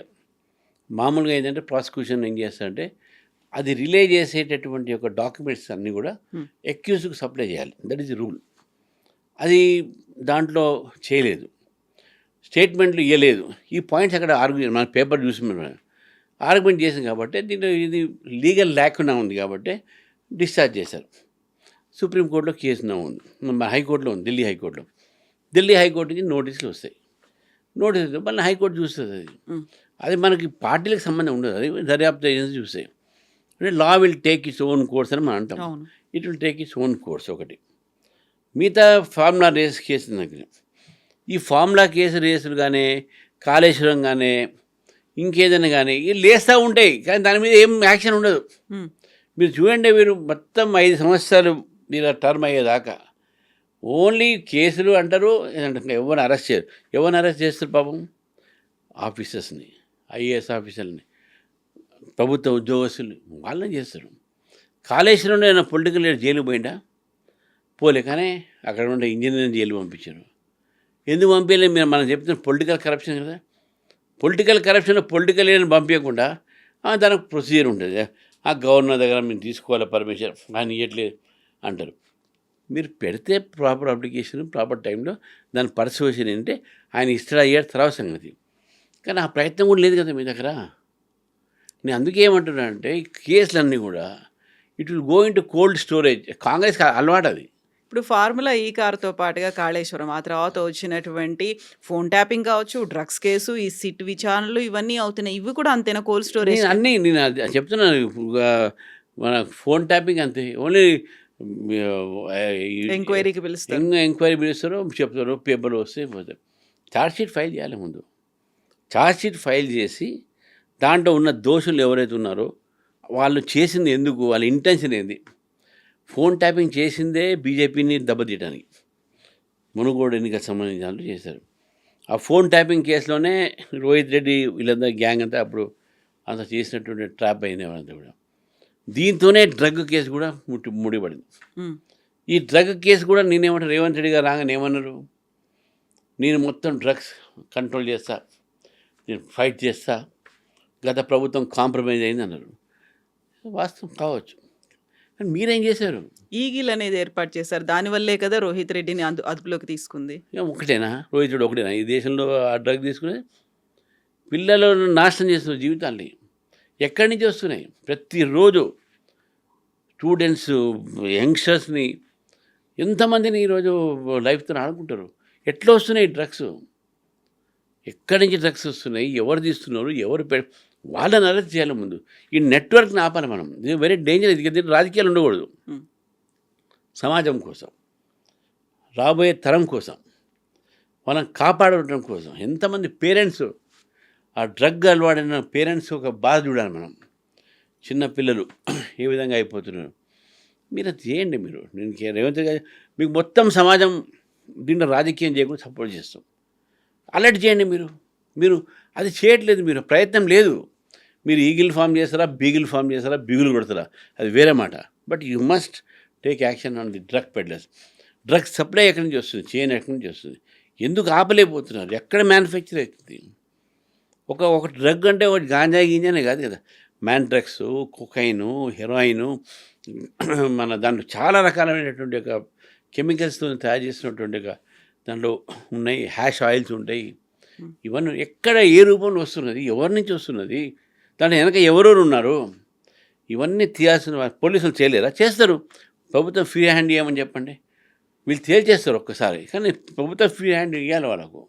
మామూలుగా ఏంటంటే ప్రాసిక్యూషన్ ఏం చేస్తారంటే అది రిలే చేసేటటువంటి యొక్క డాక్యుమెంట్స్ అన్నీ కూడా అక్యూజ్కి సప్లై చేయాలి. That is rule. అది దాంట్లో చేయలేదు, స్టేట్మెంట్లు ఇవ్వలేదు. ఈ పాయింట్స్ అక్కడ మన పేపర్ చూసి ఆర్గ్యుమెంట్ చేసింది కాబట్టి దీంట్లో ఇది లీగల్ లేకుండా ఉంది కాబట్టి డిశ్చార్జ్ చేశారు. సుప్రీంకోర్టులో కేసు ఉంది, హైకోర్టులో ఉంది, ఢిల్లీ హైకోర్టు నుంచి నోటీసులు వస్తాయి. నోటీసులు మళ్ళీ హైకోర్టు చూస్తుంది. అది మనకి పార్టీలకు సంబంధం ఉండదు, అది దర్యాప్తు ఏజెన్సీ చూస్తాయి. అంటే law will take its own course అని మనం అంటాం. It will take its own course ఒకటి. మిగతా ఫార్ములా రేస్ కేసు దగ్గర ఈ ఫార్ములా కేసు రేసులు కానీ కాళేశ్వరం కానీ ఇంకేదైనా కానీ ఇవి లేస్తూ ఉంటాయి, కానీ దాని మీద ఏం యాక్షన్ ఉండదు. మీరు చూడండి, మీరు మొత్తం 5 సంవత్సరాలు మీరు టర్మ్ అయ్యేదాకా ఓన్లీ కేసులు అంటారు. ఎవరిని అరెస్ట్ చేయరు. ఎవరిని అరెస్ట్ చేస్తారు పాపం? ఆఫీసర్స్ని, ఐఏఎస్ ఆఫీసర్ని, ప్రభుత్వ ఉద్యోగస్తులు, వాళ్ళని చేస్తారు. కాళేశ్వరంలో ఏమైనా పొలిటికల్ లీడర్ జైలుకు పోయిందా? పోలే, కానీ అక్కడ ఉండే ఇంజనీరింగ్ జైలు పంపించారు. ఎందుకు పంపించలేదు? మనం చెప్తున్న పొలిటికల్ కరప్షన్ కదా. పొలిటికల్ కరప్షన్లో పొలిటికల్ లీడర్ని పంపించకుండా దానికి ప్రొసీజర్ ఉంటుంది. ఆ గవర్నర్ దగ్గర మేము తీసుకోవాలి పర్మిషన్, ఆయన ఇవ్వట్లేదు అంటారు. మీరు పెడితే ప్రాపర్ అప్లికేషన్ ప్రాపర్ టైంలో దాని పర్సువేషన్ ఏంటంటే ఆయన ఇష్టం అయ్యాడు తర్వాత సంగతి. కానీ ఆ ప్రయత్నం కూడా లేదు కదా మీ దగ్గర. నేను అందుకే ఏమంటున్నా అంటే ఈ కేసులన్నీ కూడా it will go in to cold storage. కాంగ్రెస్కి అలవాటు అది. ఇప్పుడు ఫార్ములా ఈ కారుతో పాటుగా కాళేశ్వరం, ఆ తర్వాత వచ్చినటువంటి ఫోన్ ట్యాపింగ్ కావచ్చు, డ్రగ్స్ కేసు, ఈ సిట్ విచారణలు ఇవన్నీ అవుతున్నాయి. ఇవి కూడా అంతేనా కోల్డ్ స్టోరేజ్? నేను అది చెప్తున్నాను. మన ఫోన్ ట్యాపింగ్ అంతే. ఓన్లీ ఎంక్వైరీకి పిలుస్తారు. ఎంక్వైరీ పిలుస్తారో చెప్తారు, పేపర్లు వస్తే పోతారు. ఛార్జ్షీట్ ఫైల్ చేయాలి ముందు. ఛార్జ్షీట్ ఫైల్ చేసి దాంట్లో ఉన్న దోషులు ఎవరైతే ఉన్నారో వాళ్ళు చేసింది ఎందుకు, వాళ్ళ ఇంటెన్షన్ ఏంది. ఫోన్ ట్యాపింగ్ చేసిందే బీజేపీని దెబ్బతీయడానికి, మునుగోడు ఎన్నికలకు సంబంధించిన వాళ్ళు చేశారు. ఆ ఫోన్ ట్యాపింగ్ కేసులోనే రోహిత్ రెడ్డి వీళ్ళందరూ గ్యాంగ్ అంతా అప్పుడు అంత చేసినటువంటి ట్రాప్ అయింది వాళ్ళంతా కూడా. దీంతోనే డ్రగ్ కేసు కూడా ముడిపడింది. ఈ డ్రగ్ కేసు కూడా నేనేమంటారు, రేవంత్ రెడ్డి గారు రాగానే ఏమన్నారు, నేను మొత్తం డ్రగ్స్ కంట్రోల్ చేస్తా, నేను ఫైట్ చేస్తా, గత ప్రభుత్వం కాంప్రమైజ్ అయింది అన్నారు. వాస్తవం కావచ్చు, కానీ మీరేం చేశారు? ఈగిల్ అనేది ఏర్పాటు చేశారు. దానివల్లే కదా రోహిత్ రెడ్డిని అదుపులోకి తీసుకుంది. ఒకటేనా రోహిత్ రెడ్డి ఒకటేనా ఈ దేశంలో ఆ డ్రగ్ తీసుకుని పిల్లలను నాశనం చేస్తున్న జీవితాన్ని? ఎక్కడి నుంచి వస్తున్నాయి? ప్రతిరోజు స్టూడెంట్స్, యంగ్స్టర్స్ని ఎంతమందిని ఈరోజు లైఫ్తో ఆడుకుంటారు. ఎట్లా వస్తున్నాయి డ్రగ్స్? ఎక్కడి నుంచి డ్రగ్స్ వస్తున్నాయి, ఎవరు తీస్తున్నారు, ఎవరు వాళ్ళని అరెస్ట్ చేయాలి ముందు. ఈ నెట్వర్క్ని ఆపాలి మనం. ఇది వెరీ డేంజర్. ఇది రాజకీయాలు ఉండకూడదు. సమాజం కోసం, రాబోయే తరం కోసం, మనం కాపాడటం కోసం. ఎంతమంది పేరెంట్స్ ఆ డ్రగ్ అలవాడైన పేరెంట్స్ ఒక బాధ చూడాలి మనం. చిన్నపిల్లలు ఏ విధంగా అయిపోతున్నారు. మీరు అది చేయండి. నేను రేవంత్ గారు మీకు మొత్తం సమాజం దీంట్లో రాజకీయం చేయకుండా సపోర్ట్ చేస్తాం. అలర్ట్ చేయండి. మీరు అది చేయట్లేదు, మీరు ప్రయత్నం లేదు. మీరు ఈగిల్ ఫామ్ చేస్తారా, బీగిల్ ఫామ్ చేస్తారా, బిగులు కొడతారా, అది వేరే మాట. But you must take action on the drug peddlers. Drugs supply ఎక్కడి నుంచి వస్తుంది, చైన్ ఎక్కడి నుంచి వస్తుంది, ఎందుకు ఆపలేకపోతున్నారు, ఎక్కడ మ్యానుఫ్యాక్చర్ అవుతుంది? ఒక డ్రగ్ అంటే ఒకటి గాంజాయి గింజానే కాదు కదా. మ్యాన్ డ్రగ్స్, కొకైను, హెరాయిను, మన దాంట్లో చాలా రకాలైనటువంటి ఒక కెమికల్స్తో తయారు చేసినటువంటి ఒక దాంట్లో ఉన్నాయి. హ్యాష్ ఆయిల్స్ ఉంటాయి. ఇవన్నీ ఎక్కడ ఏ రూపంలో వస్తున్నది, ఎవరి నుంచి వస్తున్నది, దాంట్లో వెనక ఎవరెవరు ఉన్నారు, ఇవన్నీ తీయాల్సిన పోలీసులు చేయలేరా? చేస్తారు. ప్రభుత్వం ఫ్రీ హ్యాండ్ ఇవ్వమని చెప్పండి, వీళ్ళు తేల్చేస్తారు ఒక్కసారి. కానీ ప్రభుత్వం ఫ్రీ హ్యాండ్ ఇవ్వాలి వాళ్ళకు.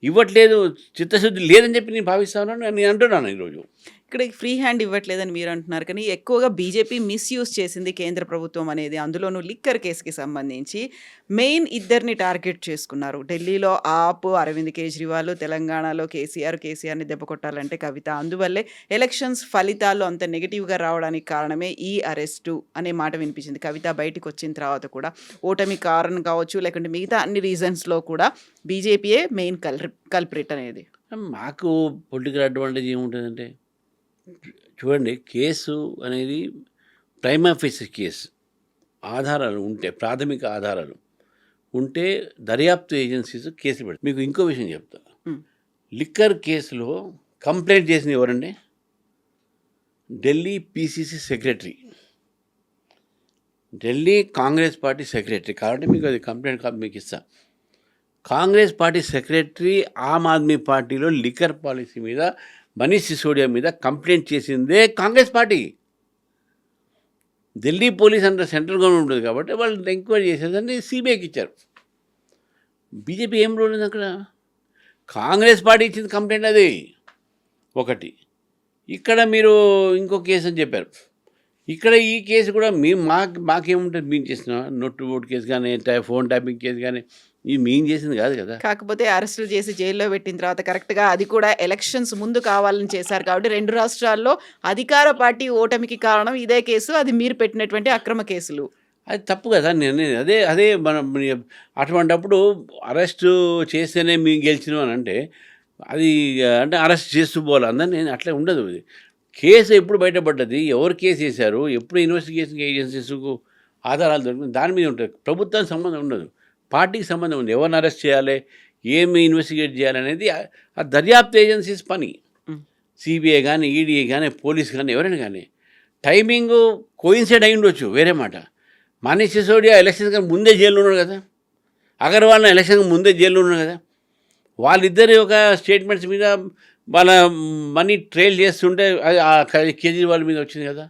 ఇవ్వట్లేదు, చిత్తశుద్ధి లేదని చెప్పి నేను భావిస్తాను. నేను అంటున్నాను ఈరోజు. ఇక్కడ ఫ్రీ హ్యాండ్ ఇవ్వట్లేదని మీరు అంటున్నారు, కానీ ఎక్కువగా బీజేపీ మిస్యూజ్ చేసింది కేంద్ర ప్రభుత్వం అనేది. అందులోనూ లిక్కర్ కేసుకి సంబంధించి మెయిన్ ఇద్దరిని టార్గెట్ చేసుకున్నారు. ఢిల్లీలో ఆప్ అరవింద్ కేజ్రీవాల్, తెలంగాణలో కేసీఆర్ని దెబ్బ కొట్టాలంటే కవిత. అందువల్లే ఎలక్షన్స్ ఫలితాలు అంత నెగిటివ్గా రావడానికి కారణమే ఈ అరెస్టు అనే మాట వినిపించింది. కవిత బయటికి వచ్చిన తర్వాత కూడా ఓటమి కారణం కావచ్చు, లేకుంటే మిగతా అన్ని రీజన్స్లో కూడా బీజేపీయే మెయిన్ కల్ప్రిట్ అనేది. మాకు పొలిటికల్ అడ్వాంటేజ్ ఏముంటుందంటే, చూడండి, కేసు అనేది ప్రైమా ఫేసి కేసు, ఆధారాలు ఉంటే, ప్రాథమిక ఆధారాలు ఉంటే దర్యాప్తు ఏజెన్సీస్ కేసు పెడతారు. మీకు ఇంకో విషయం చెప్తా. లిక్కర్ కేసులో కంప్లైంట్ చేసింది ఎవరండి? Delhi PCC secretary, Delhi Congress party secretary. కాబట్టి మీకు అది కంప్లైంట్ కాపీ మీకు ఇస్తా. కాంగ్రెస్ పార్టీ సెక్రటరీ ఆమ్ ఆద్మీ పార్టీలో లిక్కర్ పాలసీ మీద, మనీష్ సిసోడియా మీద కంప్లైంట్ చేసిందే Congress party. Delhi police under central government ఉంటుంది కాబట్టి వాళ్ళు ఎంక్వైరీ చేసేదాన్ని సిబిఐకి ఇచ్చారు. బీజేపీ ఏం రోల్ ఉంది అక్కడ? కాంగ్రెస్ పార్టీ ఇచ్చింది కంప్లైంట్ అది ఒకటి. ఇక్కడ మీరు ఇంకో కేసు అని చెప్పారు. ఇక్కడ ఈ కేసు కూడా మాకేముంటుంది, మేము చేసిన నోటు ఓటు కేసు కానీ, ఫోన్ ట్యాపింగ్ కేసు కానీ, ఇది మేము చేసింది కాదు కదా. కాకపోతే అరెస్టులు చేసి జైల్లో పెట్టిన తర్వాత కరెక్ట్గా అది కూడా ఎలక్షన్స్ ముందు కావాలని చేశారు. కాబట్టి రెండు రాష్ట్రాల్లో అధికార పార్టీ ఓటమికి కారణం ఇదే కేసు, అది మీరు పెట్టినటువంటి అక్రమ కేసులు. అది తప్పు కదా. నేను అదే మనం అటువంటిప్పుడు అరెస్టు చేస్తేనే మేము గెలిచినాం అని అంటే అది అంటే అరెస్ట్ చేస్తూ పోవాలి అందరినీ. నేను అట్లా ఉండదు. కేసు ఎప్పుడు బయటపడ్డది, ఎవరు కేసు వేశారు, ఎప్పుడు ఇన్వెస్టిగేషన్ ఏజెన్సీస్కు ఆధారాలు దొరికింది, దాని మీద ఉంటుంది. ప్రభుత్వానికి సంబంధం ఉండదు, పార్టీకి సంబంధం ఉంది. ఎవరిని అరెస్ట్ చేయాలి, ఏమి ఇన్వెస్టిగేట్ చేయాలనేది ఆ దర్యాప్తు ఏజెన్సీస్ పని. సిబిఐ కానీ, ఈడీ కానీ, పోలీస్ కానీ, ఎవరైనా కానీ. టైమింగ్ కోయిన్సైడ్ అయి ఉండొచ్చు, వేరే మాట. మనీష్ సిసోడియా ఎలక్షన్ కానీ ముందే జైల్లో ఉన్నాడు కదా, అగర్వాల్ ఎలక్షన్ ముందే జైల్లో ఉన్నాడు కదా. వాళ్ళిద్దరి ఒక స్టేట్మెంట్స్ మీద వాళ్ళ మనీ ట్రైల్ చేస్తుంటే కేజ్రీవాల్ మీద వచ్చింది కదా.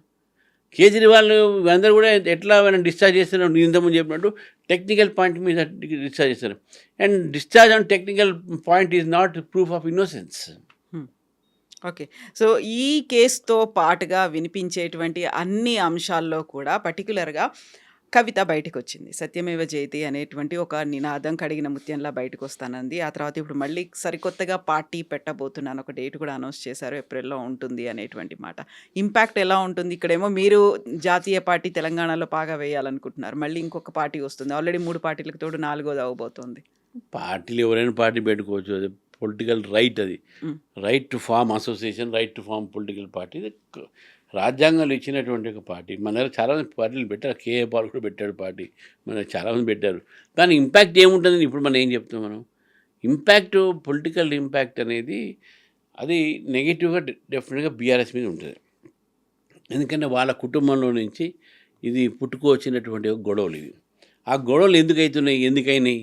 కేజ్రీవాల్ అందరూ కూడా ఎట్లా మనం డిశ్చార్జ్ చేస్తున్నారు, నేను ఇంతకుముందు చెప్పినట్టు టెక్నికల్ పాయింట్ మీద డిశ్చార్జ్ చేస్తారు. And discharge on technical point is not proof of innocence. Okay. So, ఈ కేస్‌తో పాటుగా వినిపించేటువంటి అన్ని అంశాల్లో కూడా పర్టిక్యులర్‌గా కవిత బయటికొచ్చింది. 'సత్యమేవ జయతే' అనేటువంటి ఒక నినాదం కడిగిన ముత్యంలా బయటకొస్తానంది. ఆ తర్వాత ఇప్పుడు మళ్ళీ సరికొత్తగా పార్టీ పెట్టబోతున్నాను. ఒక డేట్ కూడా అనౌన్స్ చేశారు. ఏప్రిల్‌లో ఉంటుంది అనేటువంటి మాట. ఇంపాక్ట్ ఎలా ఉంటుంది? ఇక్కడేమో మీరు జాతీయ పార్టీ తెలంగాణలో పాగా వేయాలనుకుంటున్నారు. మళ్ళీ ఇంకొక పార్టీ వస్తుంది. ఆల్రెడీ 3 పార్టీలకు తోడు 4వది అవ్వబోతోంది. పార్టీలు ఎవరైనా పార్టీ పెట్టుకోవచ్చు, అది పొలిటికల్ రైట్. అది hmm. Right to form association, right to form political party. ఇది రాజ్యాంగంలో ఇచ్చినటువంటి ఒక పార్టీ. మన దగ్గర చాలామంది పార్టీలు పెట్టారు. కేఏ పాల్ కూడా పెట్టాడు పార్టీ, మన దగ్గర చాలామంది పెట్టారు. దాని ఇంపాక్ట్ ఏముంటుంది ఇప్పుడు మనం ఏం చెప్తాం? మనం ఇంపాక్ట్, పొలిటికల్ ఇంపాక్ట్ అనేది అది నెగిటివ్గా డెఫినెట్గా బీఆర్ఎస్ మీద ఉంటుంది. ఎందుకంటే వాళ్ళ కుటుంబంలో నుంచి ఇది పుట్టుకొచ్చినటువంటి ఒక గొడవలు. ఇవి ఆ గొడవలు ఎందుకైనాయి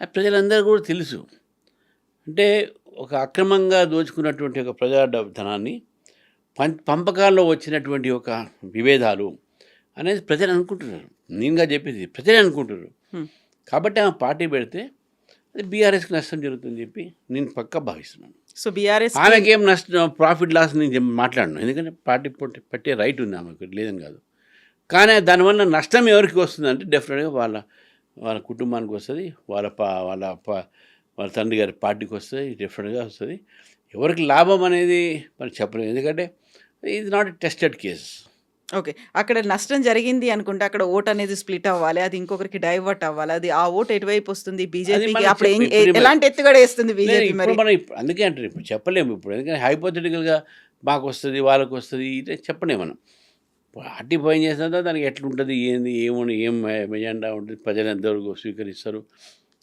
అది ప్రజలందరూ కూడా తెలుసు. అంటే ఒక అక్రమంగా దోచుకున్నటువంటి ఒక ప్రజా ధనాన్ని పంపకాల్లో వచ్చినటువంటి ఒక విభేదాలు అనేది ప్రజలు అనుకుంటున్నారు. నేనుగా చెప్పేది ప్రజలే అనుకుంటున్నారు. హ్మ్. కాబట్టి ఆమె పార్టీ పెడితే అది బీఆర్ఎస్కి నష్టం జరుగుతుందని చెప్పి నేను పక్కా భావిస్తున్నాను. సో, బీఆర్ఎస్ ఆమెకేం నష్టం, ప్రాఫిట్ లాస్ నేను మాట్లాడను. ఎందుకంటే పార్టీ పెట్టే రైట్ ఉంది ఆమెకు, లేదని కాదు. కానీ దానివల్ల నష్టం ఎవరికి వస్తుందంటే డెఫినెట్గా వాళ్ళ కుటుంబానికి వస్తుంది, వాళ్ళ తండ్రి గారి పార్టీకి వస్తుంది, డెఫినెట్గా వస్తుంది. ఎవరికి లాభం అనేది మనం చెప్పలేము. ఎందుకంటే ఇది నాట్ టెస్టెడ్ కేస్. ఓకే. అక్కడ నష్టం జరిగింది అనుకుంటే అక్కడ ఓట్ అనేది స్ప్లిట్ అవ్వాలి. అది ఇంకొకరికి డైవర్ట్ అవ్వాలి. అది ఆ ఓట్ ఎటువైపు వస్తుంది బీజేపీకి? మనం అప్పుడు ఇప్పుడు ఎలాంటి ఎత్తుగడ వేస్తుంది బీజేపీ మరి? ఇప్పుడు మనం అందుకే అంటారు, ఇప్పుడు చెప్పలేము. ఇప్పుడు ఎందుకంటే హైపోథెటికల్గా మాకు వస్తుంది, వాళ్ళకు వస్తుంది, ఇదే చెప్పలేము మనం. పార్టీ పోయిన చేసిన తర్వాత దానికి ఎట్లుంటుంది, ఏం మెజెండా ఉంటుంది, ప్రజలు ఎంతవరకు స్వీకరిస్తారు,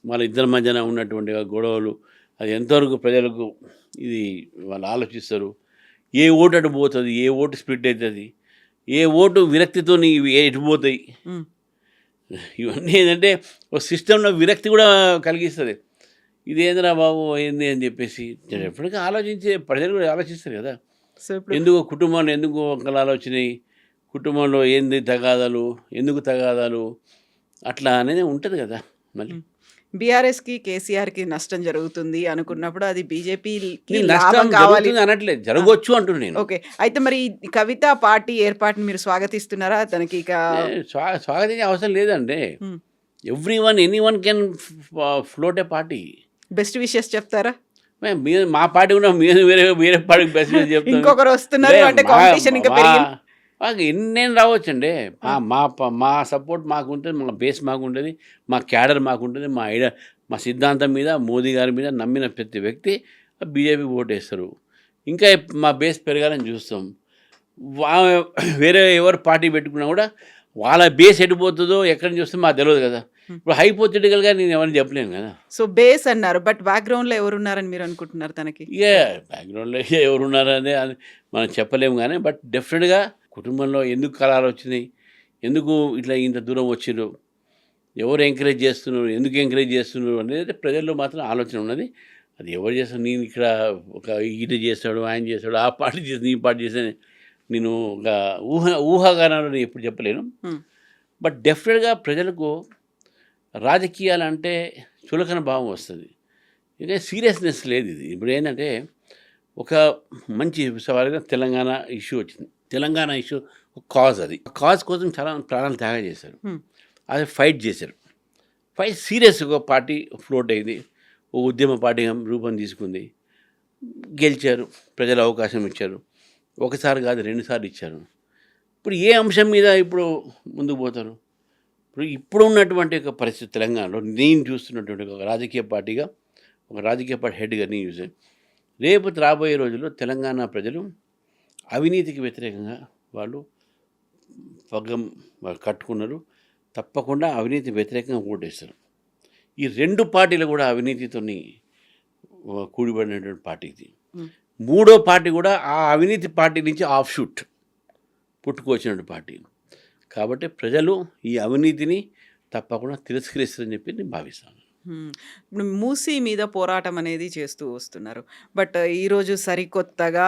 వాళ్ళ ఇద్దరి మధ్యన ఉన్నటువంటి గొడవలు అది ఎంతవరకు ప్రజలకు ఇది వాళ్ళు ఆలోచిస్తారు, ఏ ఓటు అటు పోతుంది, ఏ ఓటు స్ప్లిట్ అవుతుంది, ఏ ఓటు విరక్తితో ఎటు పోతాయి. హ్మ్. ఇవన్నీ ఏంటంటే ఒక సిస్టంలో విరక్తి కూడా కలిగిస్తుంది. ఇదేందిరా బాబు ఏంది అని చెప్పేసి ఎప్పటికీ ప్రజలు కూడా ఆలోచిస్తారు కదా. సో, ఇప్పుడు ఎందుకు కుటుంబంలో ఎందుకు ఒకలాలు వచ్చినాయి, కుటుంబంలో ఏంది తగాదాలు, ఎందుకు తగాదాలు, అట్లా అనేది ఉంటుంది కదా. మళ్ళీ బీఆర్ఎస్‌కి, కేసీఆర్‌కి నష్టం జరుగుతుంది అనుకున్నప్పుడు అది బీజేపీకి నేను లాభం నష్టం కావాలి. జరుగుతుంది అనట్లేదు, జరగవచ్చు అంటున్నాను నేను. ఓకే. అయితే మరి ఈ కవిత పార్టీ ఏర్పాటుని మీరు స్వాగతిస్తున్నారా? తనకి ఇక స్వాగతించే అవసరం లేదండి. హ్మ్. Anyone can float A party. Best wishes చెప్తారా? మా పార్టీ కూడా మీరు వేరే పార్టీకి బెస్ట్ చెప్తాను. ఇంకొకరు వస్తున్నారు అంటే కాంపిటీషన్ ఇంకా పెరిగింది. మాకు ఎన్నైనా రావచ్చండి. మా సపోర్ట్ మాకు ఉంటుంది, మా బేస్ మాకు ఉంటుంది, మా క్యాడర్ మాకు ఉంటుంది, మా సిద్ధాంతం మీద, మోదీ గారి మీద నమ్మిన ప్రతి వ్యక్తి బీజేపీ ఓటేస్తారు. ఇంకా మా బేస్ పెరగాలని చూస్తాం. వేరే ఎవరు పార్టీ పెట్టుకున్నా కూడా వాళ్ళ బేస్ ఎటుపోతుందో ఎక్కడి నుంచి వస్తుందో మాకు తెలియదు కదా. ఇప్పుడు హైపోథెటికల్గా నేను ఎవరిని చెప్పలేను కదా. సో, బేస్ అన్నారు, బట్ బ్యాక్గ్రౌండ్లో ఎవరున్నారని మీరు అనుకుంటున్నారు తనకి? ఇక బ్యాక్గ్రౌండ్లో ఎవరున్నారనే అది మనం చెప్పలేము. కానీ బట్ డెఫినెట్గా కుటుంబంలో ఎందుకు కలహాలు వచ్చినాయి, ఎందుకు ఇట్లా ఇంత దూరం వచ్చిండ్రు, ఎవరు ఎంకరేజ్ చేస్తున్నారు, ఎందుకు ఎంకరేజ్ చేస్తున్నారు అనేది ప్రజల్లో మాత్రం ఆలోచన ఉన్నది. అది ఎవరు చేస్తాను, నేను ఇక్కడ ఒక ఈట చేస్తాడు, ఆయన చేస్తాడు, ఆ పార్టీ చేస్తాను, ఈ పార్టీ చేస్తాను, నేను ఒక ఊహాగానాలు ఎప్పుడు చెప్పలేను. బట్ డెఫినెట్గా ప్రజలకు రాజకీయాలు అంటే చులకన భావం వస్తుంది. ఇంకా సీరియస్నెస్ లేదు. ఇది ఇప్పుడు ఏంటంటే ఒక మంచి సవాలుగా తెలంగాణ ఇష్యూ వచ్చింది. తెలంగాణ ఇష్యూ ఒక కాజ్, అది కాజ్ కోసం చాలా ప్రాణాలు త్యాగం చేశారు, అది ఫైట్ చేశారు. ఫైట్ సీరియస్గా పార్టీ ఫ్లోట్ అయింది, ఓ ఉద్యమ పార్టీగా రూపం తీసుకుంది, గెలిచారు, ప్రజలు అవకాశం ఇచ్చారు. ఒకసారి కాదు 2 సార్లు ఇచ్చారు. ఇప్పుడు ఏ అంశం మీద ఇప్పుడు ముందుకు పోతారు? ఇప్పుడు ఉన్నటువంటి ఒక పరిస్థితి తెలంగాణలో నేను చూస్తున్నటువంటి ఒక రాజకీయ పార్టీగా, ఒక రాజకీయ పార్టీ హెడ్గా నేను చూసాను. రేపు రాబోయే రోజుల్లో తెలంగాణ ప్రజలు అవినీతికి వ్యతిరేకంగా వాళ్ళు కట్టుకున్నారు. తప్పకుండా అవినీతి వ్యతిరేకంగా ఓటేస్తారు. ఈ 2 పార్టీలు కూడా అవినీతితో కూడిపడినటువంటి పార్టీ ఇది. 3వ పార్టీ కూడా ఆ అవినీతి పార్టీ నుంచి ఆఫ్ షూట్ పుట్టుకొచ్చినటువంటి పార్టీ. కాబట్టి ప్రజలు ఈ అవినీతిని తప్పకుండా తిరస్కరిస్తారని చెప్పి నేను భావిస్తాను. ఇప్పుడు మూసీ మీద పోరాటం అనేది చేస్తూ వస్తున్నారు. బట్ ఈరోజు సరికొత్తగా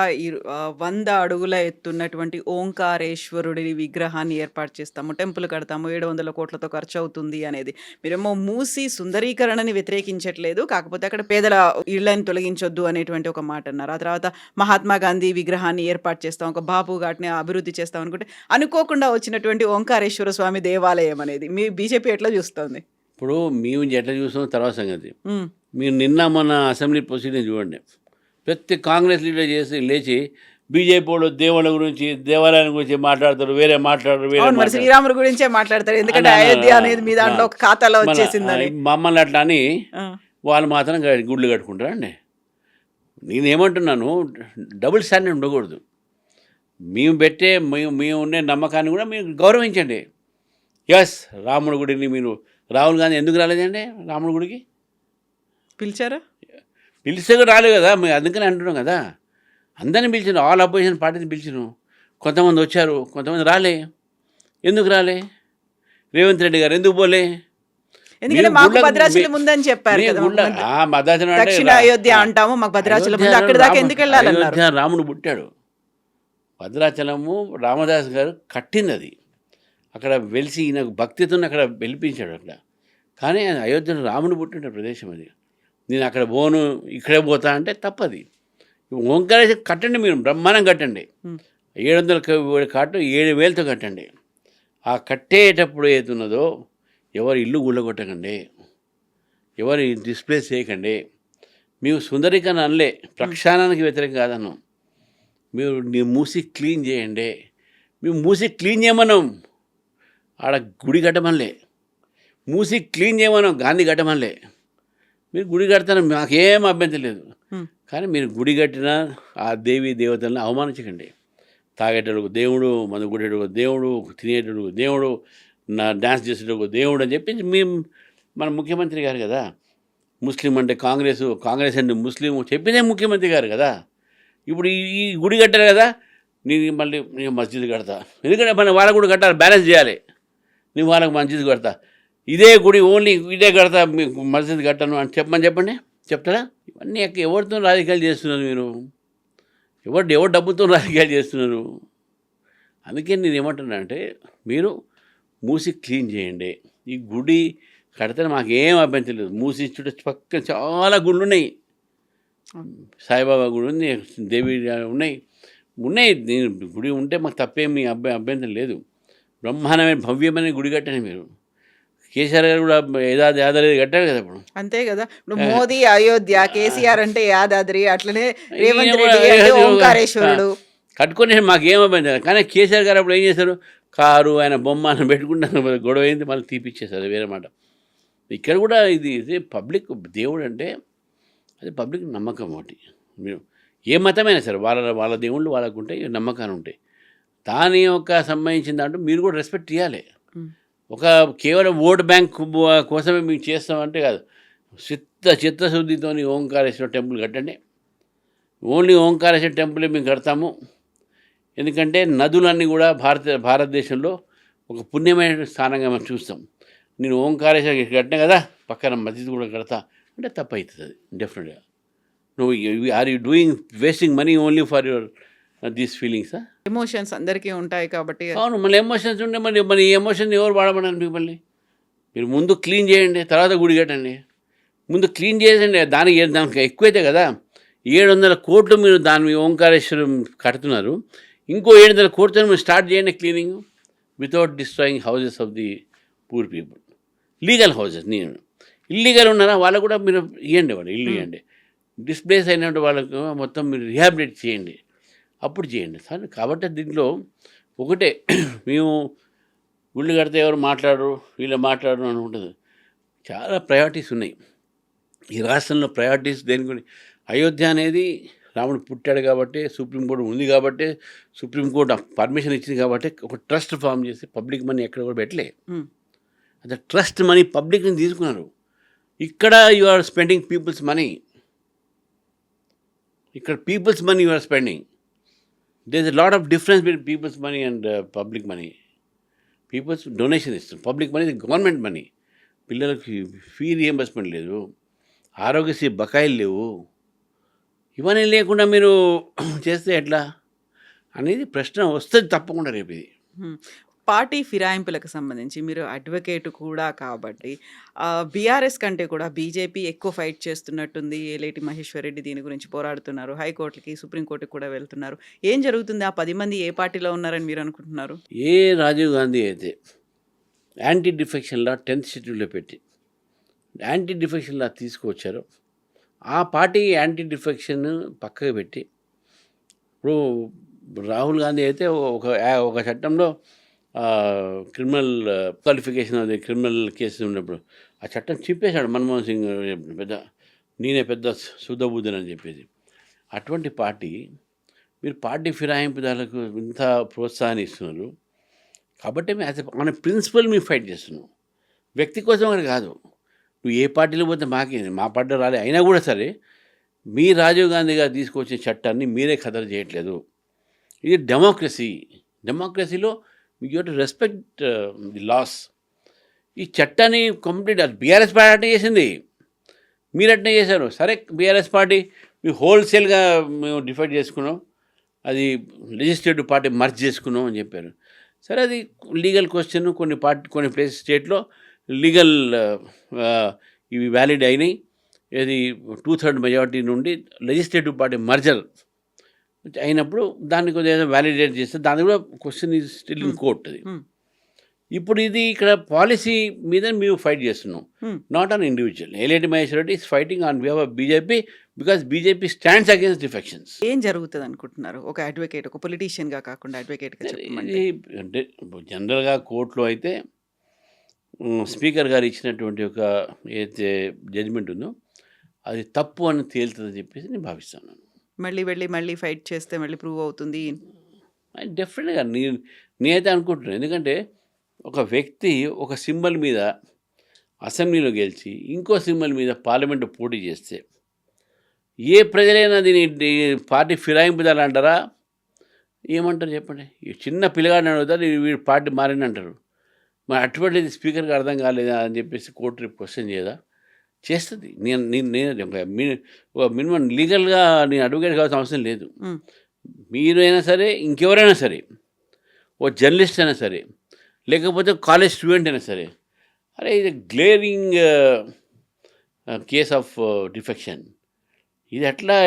100 అడుగుల ఎత్తున్నటువంటి ఓంకారేశ్వరుడి విగ్రహాన్ని ఏర్పాటు చేస్తాము. టెంపుల్ కడతాము. 700 కోట్లతో ఖర్చవుతుంది అనేది. మీరేమో మూసీ సుందరీకరణని వ్యతిరేకించట్లేదు. కాకపోతే అక్కడ పేదల ఇళ్ళని తొలగించొద్దు అనేటువంటి ఒక మాట అన్నారు. ఆ తర్వాత మహాత్మా గాంధీ విగ్రహాన్ని ఏర్పాటు చేస్తాం. ఒక బాపు ఘాట్‌ని అభివృద్ధి చేస్తాం అనుకుంటే అనుకోకుండా వచ్చినటువంటి ఓంకారేశ్వర స్వామి దేవాలయం అనేది మీ బీజేపీ ఎట్లా చూస్తోంది? ఇప్పుడు మేము ఎట్లా చూసాం తర్వాత సంగతి. హ్మ్. మీరు నిన్న మొన్న అసెంబ్లీ ప్రొసీడింగ్ చూడండి. ప్రతి కాంగ్రెస్ లీడర్ లేచి బీజేపీ వాళ్ళు దేవుళ్ళ గురించి దేవాలయం గురించి మాట్లాడతారు, వేరే మాట్లాడరు, వేరే అవును, మరి మాట్లాడరు. శ్రీరాముడి గురించే మాట్లాడతారు. ఎందుకంటే అలా- అయోధ్య అనేది మీ దాంట్లో ఒక ఖాతాలో మన వచ్చేసిందని. మమ్మల్ని అట్లా అని ఆ. వాళ్ళు మాత్రం గుళ్ళు కట్టుకుంటారండి. నేనేమంటున్నాను, డబుల్ స్టాండర్డ్ ఉండకూడదు. మేము ఉండే నమ్మకాన్ని కూడా మీరు గౌరవించండి. ఎస్, రాముడి గుడిని మీరు రాహుల్ గాంధీ ఎందుకు రాలేదండి రాముడి గుడికి? పిలిచారా? పిలిస్తే కూడా రాలేదు కదా, మేము అందుకని అంటున్నాం కదా. అందరిని పిలిచాను, ఆల్ అపోజిషన్ పార్టీని పిలిచాను. కొంతమంది వచ్చారు, కొంతమంది రాలే. ఎందుకు రాలే? రేవంత్ రెడ్డి గారు ఎందుకు పోలే? ఎందుకంటే మాకు భద్రాచలం ఉందని చెప్పారు కదా. భద్రాచలం అంటే దక్షిణ అయోధ్య అంటాము, మాకు భద్రాచలం ఉంది. అక్కడి దాకా ఎందుకు వెళ్ళాలన్నారు? అయోధ్య రాముడు పుట్టాడు. భద్రాచలము రామదాస్ గారు కట్టింది అది. అక్కడ వెలిసి ఈయనకు భక్తితో అక్కడ వెలిపించాడు అక్కడ. కానీ అయోధ్యలో రాముడు పుట్టిన ప్రదేశం అది. నేను అక్కడ పోను, ఇక్కడే పోతా అంటే తప్పది. ఓంకారేశ్వర కట్టండి, మీరు బ్రహ్మాండం కట్టండి. 700 కాటు 7,000తో కట్టండి. ఆ కట్టేటప్పుడు ఏతున్నదో ఎవరి ఇల్లు గుళ్ళగొట్టకండి, ఎవరి డిస్ప్లేస్ చేయకండి. మేము సుందరీకరణ అనలే, ప్రక్షాళనకి వ్యతిరేకం కాదన్నాం. మీరు నీ మూసి క్లీన్ చేయండి. మేము మూసి క్లీన్ చేయమన్నాం, ఆడ గుడి కట్టమనిలే. మూసి క్లీన్ చేయమన్నాం, గాంధీ కట్టమనిలే. మీరు గుడి కడతాను, మాకేం అభ్యంతరం లేదు. కానీ మీరు గుడి కట్టిన ఆ దేవి దేవతలను అవమానించకండి. తాగేటోడు దేవుడు, మందు కొట్టేటోడు దేవుడు, తినేటోడు దేవుడు, డ్యాన్స్ చేసేటోడు దేవుడు అని చెప్పి మన ముఖ్యమంత్రి గారు కదా. ముస్లిం అంటే కాంగ్రెస్ అంటే ముస్లిం చెప్పినే ముఖ్యమంత్రి గారు కదా. ఇప్పుడు ఈ గుడి కట్టారు కదా, మళ్ళీ నేను మస్జిద్ కడతా. ఎందుకంటే మన వాళ్ళకు కూడా కట్టాలి, బ్యాలెన్స్ చేయాలి. నేను వాళ్ళకు మస్జిద్ కడతా, ఇదే గుడి ఓన్లీ ఇదే కడతా, మీకు మస్జిద్ కట్టాను అని చెప్పండి. చెప్తారా? ఇవన్నీ ఎవరితో రాజకీయాలు చేస్తున్నారు మీరు? ఎవరు డబ్బుతో రాజకీయాలు చేస్తున్నారు? అందుకే నేను ఏమంటున్నా అంటే, మీరు మూసి క్లీన్ చేయండి. ఈ గుడి కడితే మాకేం అభ్యంతరం లేదు. మూసి చుట్టూ పక్కన చాలా గుళ్ళు ఉన్నాయి. సాయిబాబా గుడి ఉంది, దేవి ఉన్నాయి. గుడి ఉంటే మాకు తప్పేమి అభ్యంతరం లేదు. బ్రహ్మాండమైన భవ్యమైన గుడి కట్టండి మీరు. కేసీఆర్ గారు కూడా యాదాద్రి కట్టారు కదా ఇప్పుడు. అంతే కదా. ఇప్పుడు మోదీ అయోధ్య, కేసీఆర్ అంటే యాదాద్రి, అట్లనే రేవంత్ రెడ్డి అంటే ఓంకారేశ్వరుడు కట్టుకొని మాకేం అభ్యంతరం. కానీ కేసీఆర్ గారు అప్పుడు ఏం చేశారు, కారు ఆయన బొమ్మ అని పెట్టుకుంటాను, గొడవ అయింది, మళ్ళీ తీపిచ్చేశారు, వేరే మాట. ఇక్కడ కూడా ఇది పబ్లిక్ దేవుడు అంటే అది పబ్లిక్ నమ్మకం. ఒకటి మీరు ఏ మతమైనా సరే వాళ్ళ దేవుళ్ళు వాళ్ళకు ఉంటాయి, నమ్మకాలు ఉంటాయి. దాని యొక్క సంబంధించిన దాంట్లో మీరు కూడా రెస్పెక్ట్ ఇవ్వాలి. ఒక కేవలం ఓట్ బ్యాంక్ కోసమే మేము చేస్తామంటే కాదు. చిత్తశుద్ధితో ఓంకారేశ్వర టెంపుల్ కట్టండి. ఓన్లీ ఓంకారేశ్వర టెంపులే మేము కడతాము. ఎందుకంటే నదులన్నీ కూడా భారతదేశంలో ఒక పుణ్యమైన స్థానంగా మనం చూస్తాం. నేను ఓంకారేశ్వర కట్టినా కదా, పక్కన మసీదు కూడా కడతా అంటే తప్పు అవుతుంది. అది డెఫినెట్గా నువ్వు are you doing wasting money only for your these feelings. Emotions అందరికీ ఉంటాయి కాబట్టి. అవును, మళ్ళీ ఎమోషన్స్ ఉంటే మరి ఈ ఎమోషన్ ఎవరు వాడమన్నారు మీకు? మళ్ళీ మీరు ముందు క్లీన్ చేయండి, తర్వాత గుడి కట్టండి. ముందు క్లీన్ చేయండి. దానికి ఎక్కువైతే కదా 700 కోట్లు మీరు దాని ఓంకారేశ్వరం కడుతున్నారు. ఇంకో 700 కోట్లతో మీరు స్టార్ట్ చేయండి cleaning without destroying houses of the poor people. Legal houses, నేను ఇల్లీగల్ ఉన్నారా వాళ్ళకు కూడా మీరు ఇవ్వండి, ఇల్లు ఇవ్వండి. డిస్ప్లేస్ అయినట్టు వాళ్ళకు మొత్తం మీరు రిహాబిలిటేట్ చేయండి, అప్పుడు చేయండి సార్. కాబట్టి దీంట్లో ఒకటే, మేము గుళ్ళు కడితే ఎవరు మాట్లాడరు, వీళ్ళు మాట్లాడరు అని ఉంటుంది. చాలా ప్రయారిటీస్ ఉన్నాయి ఈ రాష్ట్రంలో. ప్రయారిటీస్ దేని గురించి? అయోధ్య అనేది రాముడు పుట్టాడు కాబట్టి, సుప్రీంకోర్టు ఉంది కాబట్టి, సుప్రీంకోర్టు పర్మిషన్ ఇచ్చింది కాబట్టి ఒక ట్రస్ట్ ఫామ్ చేసి పబ్లిక్ మనీ ఎక్కడ కూడా పెట్టలే. అది ట్రస్ట్ మనీ పబ్లిక్ని తీసుకున్నారు. ఇక్కడ you are spending people's money. ఇక్కడ people's money you are spending. There is a lot of difference between people's money and public money. People's donation ఇస్తారు, పబ్లిక్ మనీ గవర్నమెంట్ మనీ. పిల్లలకి ఫీ రియంబర్స్మెంట్ లేదు, ఆరోగ్యశ్రీ బకాయిలు లేవు, ఇవన్నీ లేకుండా మీరు చేస్తే ఎట్లా అనేది ప్రశ్న వస్తుంది తప్పకుండా రేపు ఇది. హ్మ్. పార్టీ ఫిరాయింపులకు సంబంధించి మీరు అడ్వకేట్ కూడా కాబట్టి బీఆర్ఎస్ కంటే కూడా బీజేపీ ఎక్కువ ఫైట్ చేస్తున్నట్టుంది. ఏలేటి మహేశ్వర్ రెడ్డి దీని గురించి పోరాడుతున్నారు. హైకోర్టుకి, సుప్రీంకోర్టుకి కూడా వెళ్తున్నారు. ఏం జరుగుతుంది? ఆ 10 మంది ఏ పార్టీలో ఉన్నారని మీరు అనుకుంటున్నారు? ఏ రాజీవ్ గాంధీ అయితే యాంటీ డిఫెక్షన్ లా 10th షెడ్యూల్లో పెట్టి యాంటీ డిఫెక్షన్ లా తీసుకువచ్చారో ఆ పార్టీ యాంటీ డిఫెక్షన్ పక్కకు పెట్టి ఇప్పుడు రాహుల్ గాంధీ అయితే ఒక చట్టంలో క్రిమినల్ క్వాలిఫికేషన్ అది క్రిమినల్ కేసు ఉన్నప్పుడు ఆ చట్టం చింపేశాడు మన్మోహన్ సింగ్. నేనే పెద్ద శుద్ధబుద్ధుని అని చెప్పేసి. అటువంటి పార్టీ మీరు పార్టీ ఫిరాయింపుదారులకు ఇంత ప్రోత్సాహాన్ని ఇస్తున్నారు కాబట్టి మన ప్రిన్సిపల్ మేము ఫైట్ చేస్తున్నాం, వ్యక్తి కోసం అని కాదు. నువ్వు ఏ పార్టీలో పోతే మాకేంది, మా పార్టీ రాలే అయినా కూడా సరే మీ రాజీవ్ గాంధీ గారు తీసుకొచ్చే చట్టాన్ని మీరే ఖతరు చేయట్లేదు. ఇది డెమోక్రసీలో you to respect the laws. ఈ చట్టాన్ని కంప్లీట్ బీఆర్ఎస్ పార్టీ అట్నే చేసింది, మీరు అట్నే చేశారు. సరే బీఆర్ఎస్ పార్టీ మీ హోల్సేల్గా మేము డిఫైడ్ చేసుకున్నాం, అది లెజిస్లేటివ్ పార్టీ మర్జ్ చేసుకున్నాం అని చెప్పారు. సరే అది లీగల్ క్వశ్చన్, కొన్ని ప్లేసెస్ స్టేట్లో లీగల్ ఇవి వ్యాలిడ్ అయినాయి. ఇది 2/3 మెజారిటీ నుండి లెజిస్లేటివ్ పార్టీ మర్జర్ అయినప్పుడు దాన్ని కొద్దిగా వ్యాలిడేట్ చేస్తే దాని కూడా question is still in court. అది ఇప్పుడు ఇది ఇక్కడ పాలసీ మీద మేము ఫైట్ చేస్తున్నాం, not on individual. Aleti Maheshwar Reddy is fighting on behalf of BJP because BJP stands against defections. ఏం జరుగుతుంది అనుకుంటున్నారు? ఒక అడ్వకేట్, ఒక పొలిటీషియన్గా కాకుండా అడ్వకేట్గా చెప్పండి. ఇది అంటే జనరల్గా కోర్టులో అయితే స్పీకర్ గారు ఇచ్చినటువంటి ఒక ఏదైతే జడ్జిమెంట్ ఉందో అది తప్పు అని తేలుతుందని చెప్పేసి నేను భావిస్తున్నాను. మళ్ళీ ఫైట్ చేస్తే మళ్ళీ ప్రూవ్ అవుతుంది. డెఫినెట్గా నేనైతే అనుకుంటున్నాను. ఎందుకంటే ఒక వ్యక్తి ఒక సింబల్ మీద అసెంబ్లీలో గెలిచి ఇంకో సింబల్ మీద పార్లమెంటు పోటీ చేస్తే ఏ ప్రజలైనా దీని పార్టీ ఫిరాయింపుదారు అంటారా? ఏమంటారు చెప్పండి? ఈ చిన్న పిల్లగాడిని అడుగుతారు, వీడు పార్టీ మారిని అంటారు. మరి అటువంటిది స్పీకర్కి అర్థం కాలేదా అని చెప్పేసి కోర్టు రేపు క్వశ్చన్ చేయదా? చేస్తుంది. నేను ఒక మినిమం లీగల్గా నేను అడ్వకేట్ కావాల్సిన అవసరం లేదు. మీరైనా సరే, ఇంకెవరైనా సరే, ఓ జర్నలిస్ట్ అయినా సరే, లేకపోతే కాలేజ్ స్టూడెంట్ అయినా సరే, అరే ఇది గ్లేరింగ్ కేస్ ఆఫ్ డిఫెక్షన్, ఇది ఎట్లా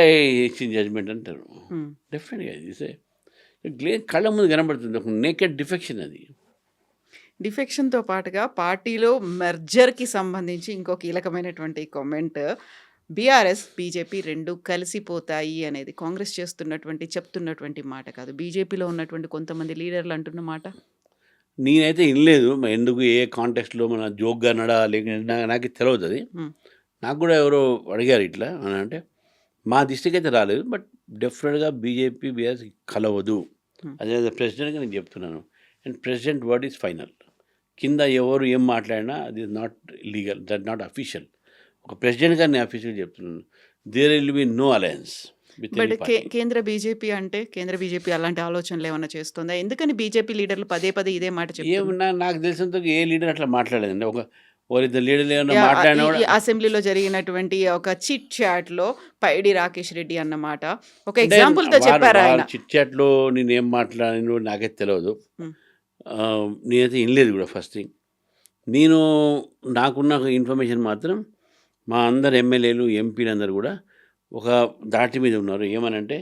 ఇచ్చిన జడ్జ్మెంట్ అంటారు. డెఫినెట్గా ఇది గ్లేర్ కళ్ళ ముందు కనబడుతుంది, ఒక నేకెడ్ డిఫెక్షన్. అది డిఫెక్షన్తో పాటుగా పార్టీలో మెర్జర్కి సంబంధించి ఇంకో కీలకమైనటువంటి కామెంట్, బీఆర్ఎస్ బీజేపీ రెండు కలిసిపోతాయి అనేది కాంగ్రెస్ చెప్తున్నటువంటి మాట కాదు, బీజేపీలో ఉన్నటువంటి కొంతమంది లీడర్లు అంటున్న మాట. నేనైతే వినలేదు ఎందుకు, ఏ కాంటెక్స్ట్లో మన జోక్గా నడా లేక నాకు తెలియదు. అది నాకు కూడా ఎవరో అడిగారు ఇట్లా అని, అంటే మా దృష్టికి అయితే రాలేదు. బట్ డెఫినెట్గా బీజేపీ బీఆర్ఎస్ కలవదు. అదే ప్రెసిడెంట్గా నేను చెప్తున్నాను. And president word is final. కింద ఎవరు ఏం మాట్లాడినా అది not legal, that not official. ఒక ప్రెసిడెంట్గా నేను అఫీషియల్ చెప్తున్నాను, there will be no alliance. But కేంద్ర బీజేపీ అలాంటి ఆలోచనలు ఏమైనా చేస్తుందా? ఎందుకని బీజేపీ లీడర్లు పదే ఇదే మాట చెప్తారు? ఏమన్నా నాకు తెలిసినంత ఏ లీడర్ అట్లా మాట్లాడేదండి. ఒకరిద్దరు లీడర్లు ఏమన్నా మాట్లాడినా అసెంబ్లీలో జరిగినటువంటి ఒక చిట్ చాట్ లో పైడి రాకేష్ రెడ్డి అన్నమాట ఒక ఎగ్జాంపుల్ తో చెప్పారు. చిట్ చాట్ లో నేను ఏం మాట్లాడాను నాకైతే తెలియదు, నేనైతే వినలేదు కూడా. ఫస్ట్ థింగ్, నాకున్న ఇన్ఫర్మేషన్ మాత్రం మా అందరు ఎమ్మెల్యేలు ఎంపీలు అందరు కూడా ఒక దాటి మీద ఉన్నారు. ఏమనంటే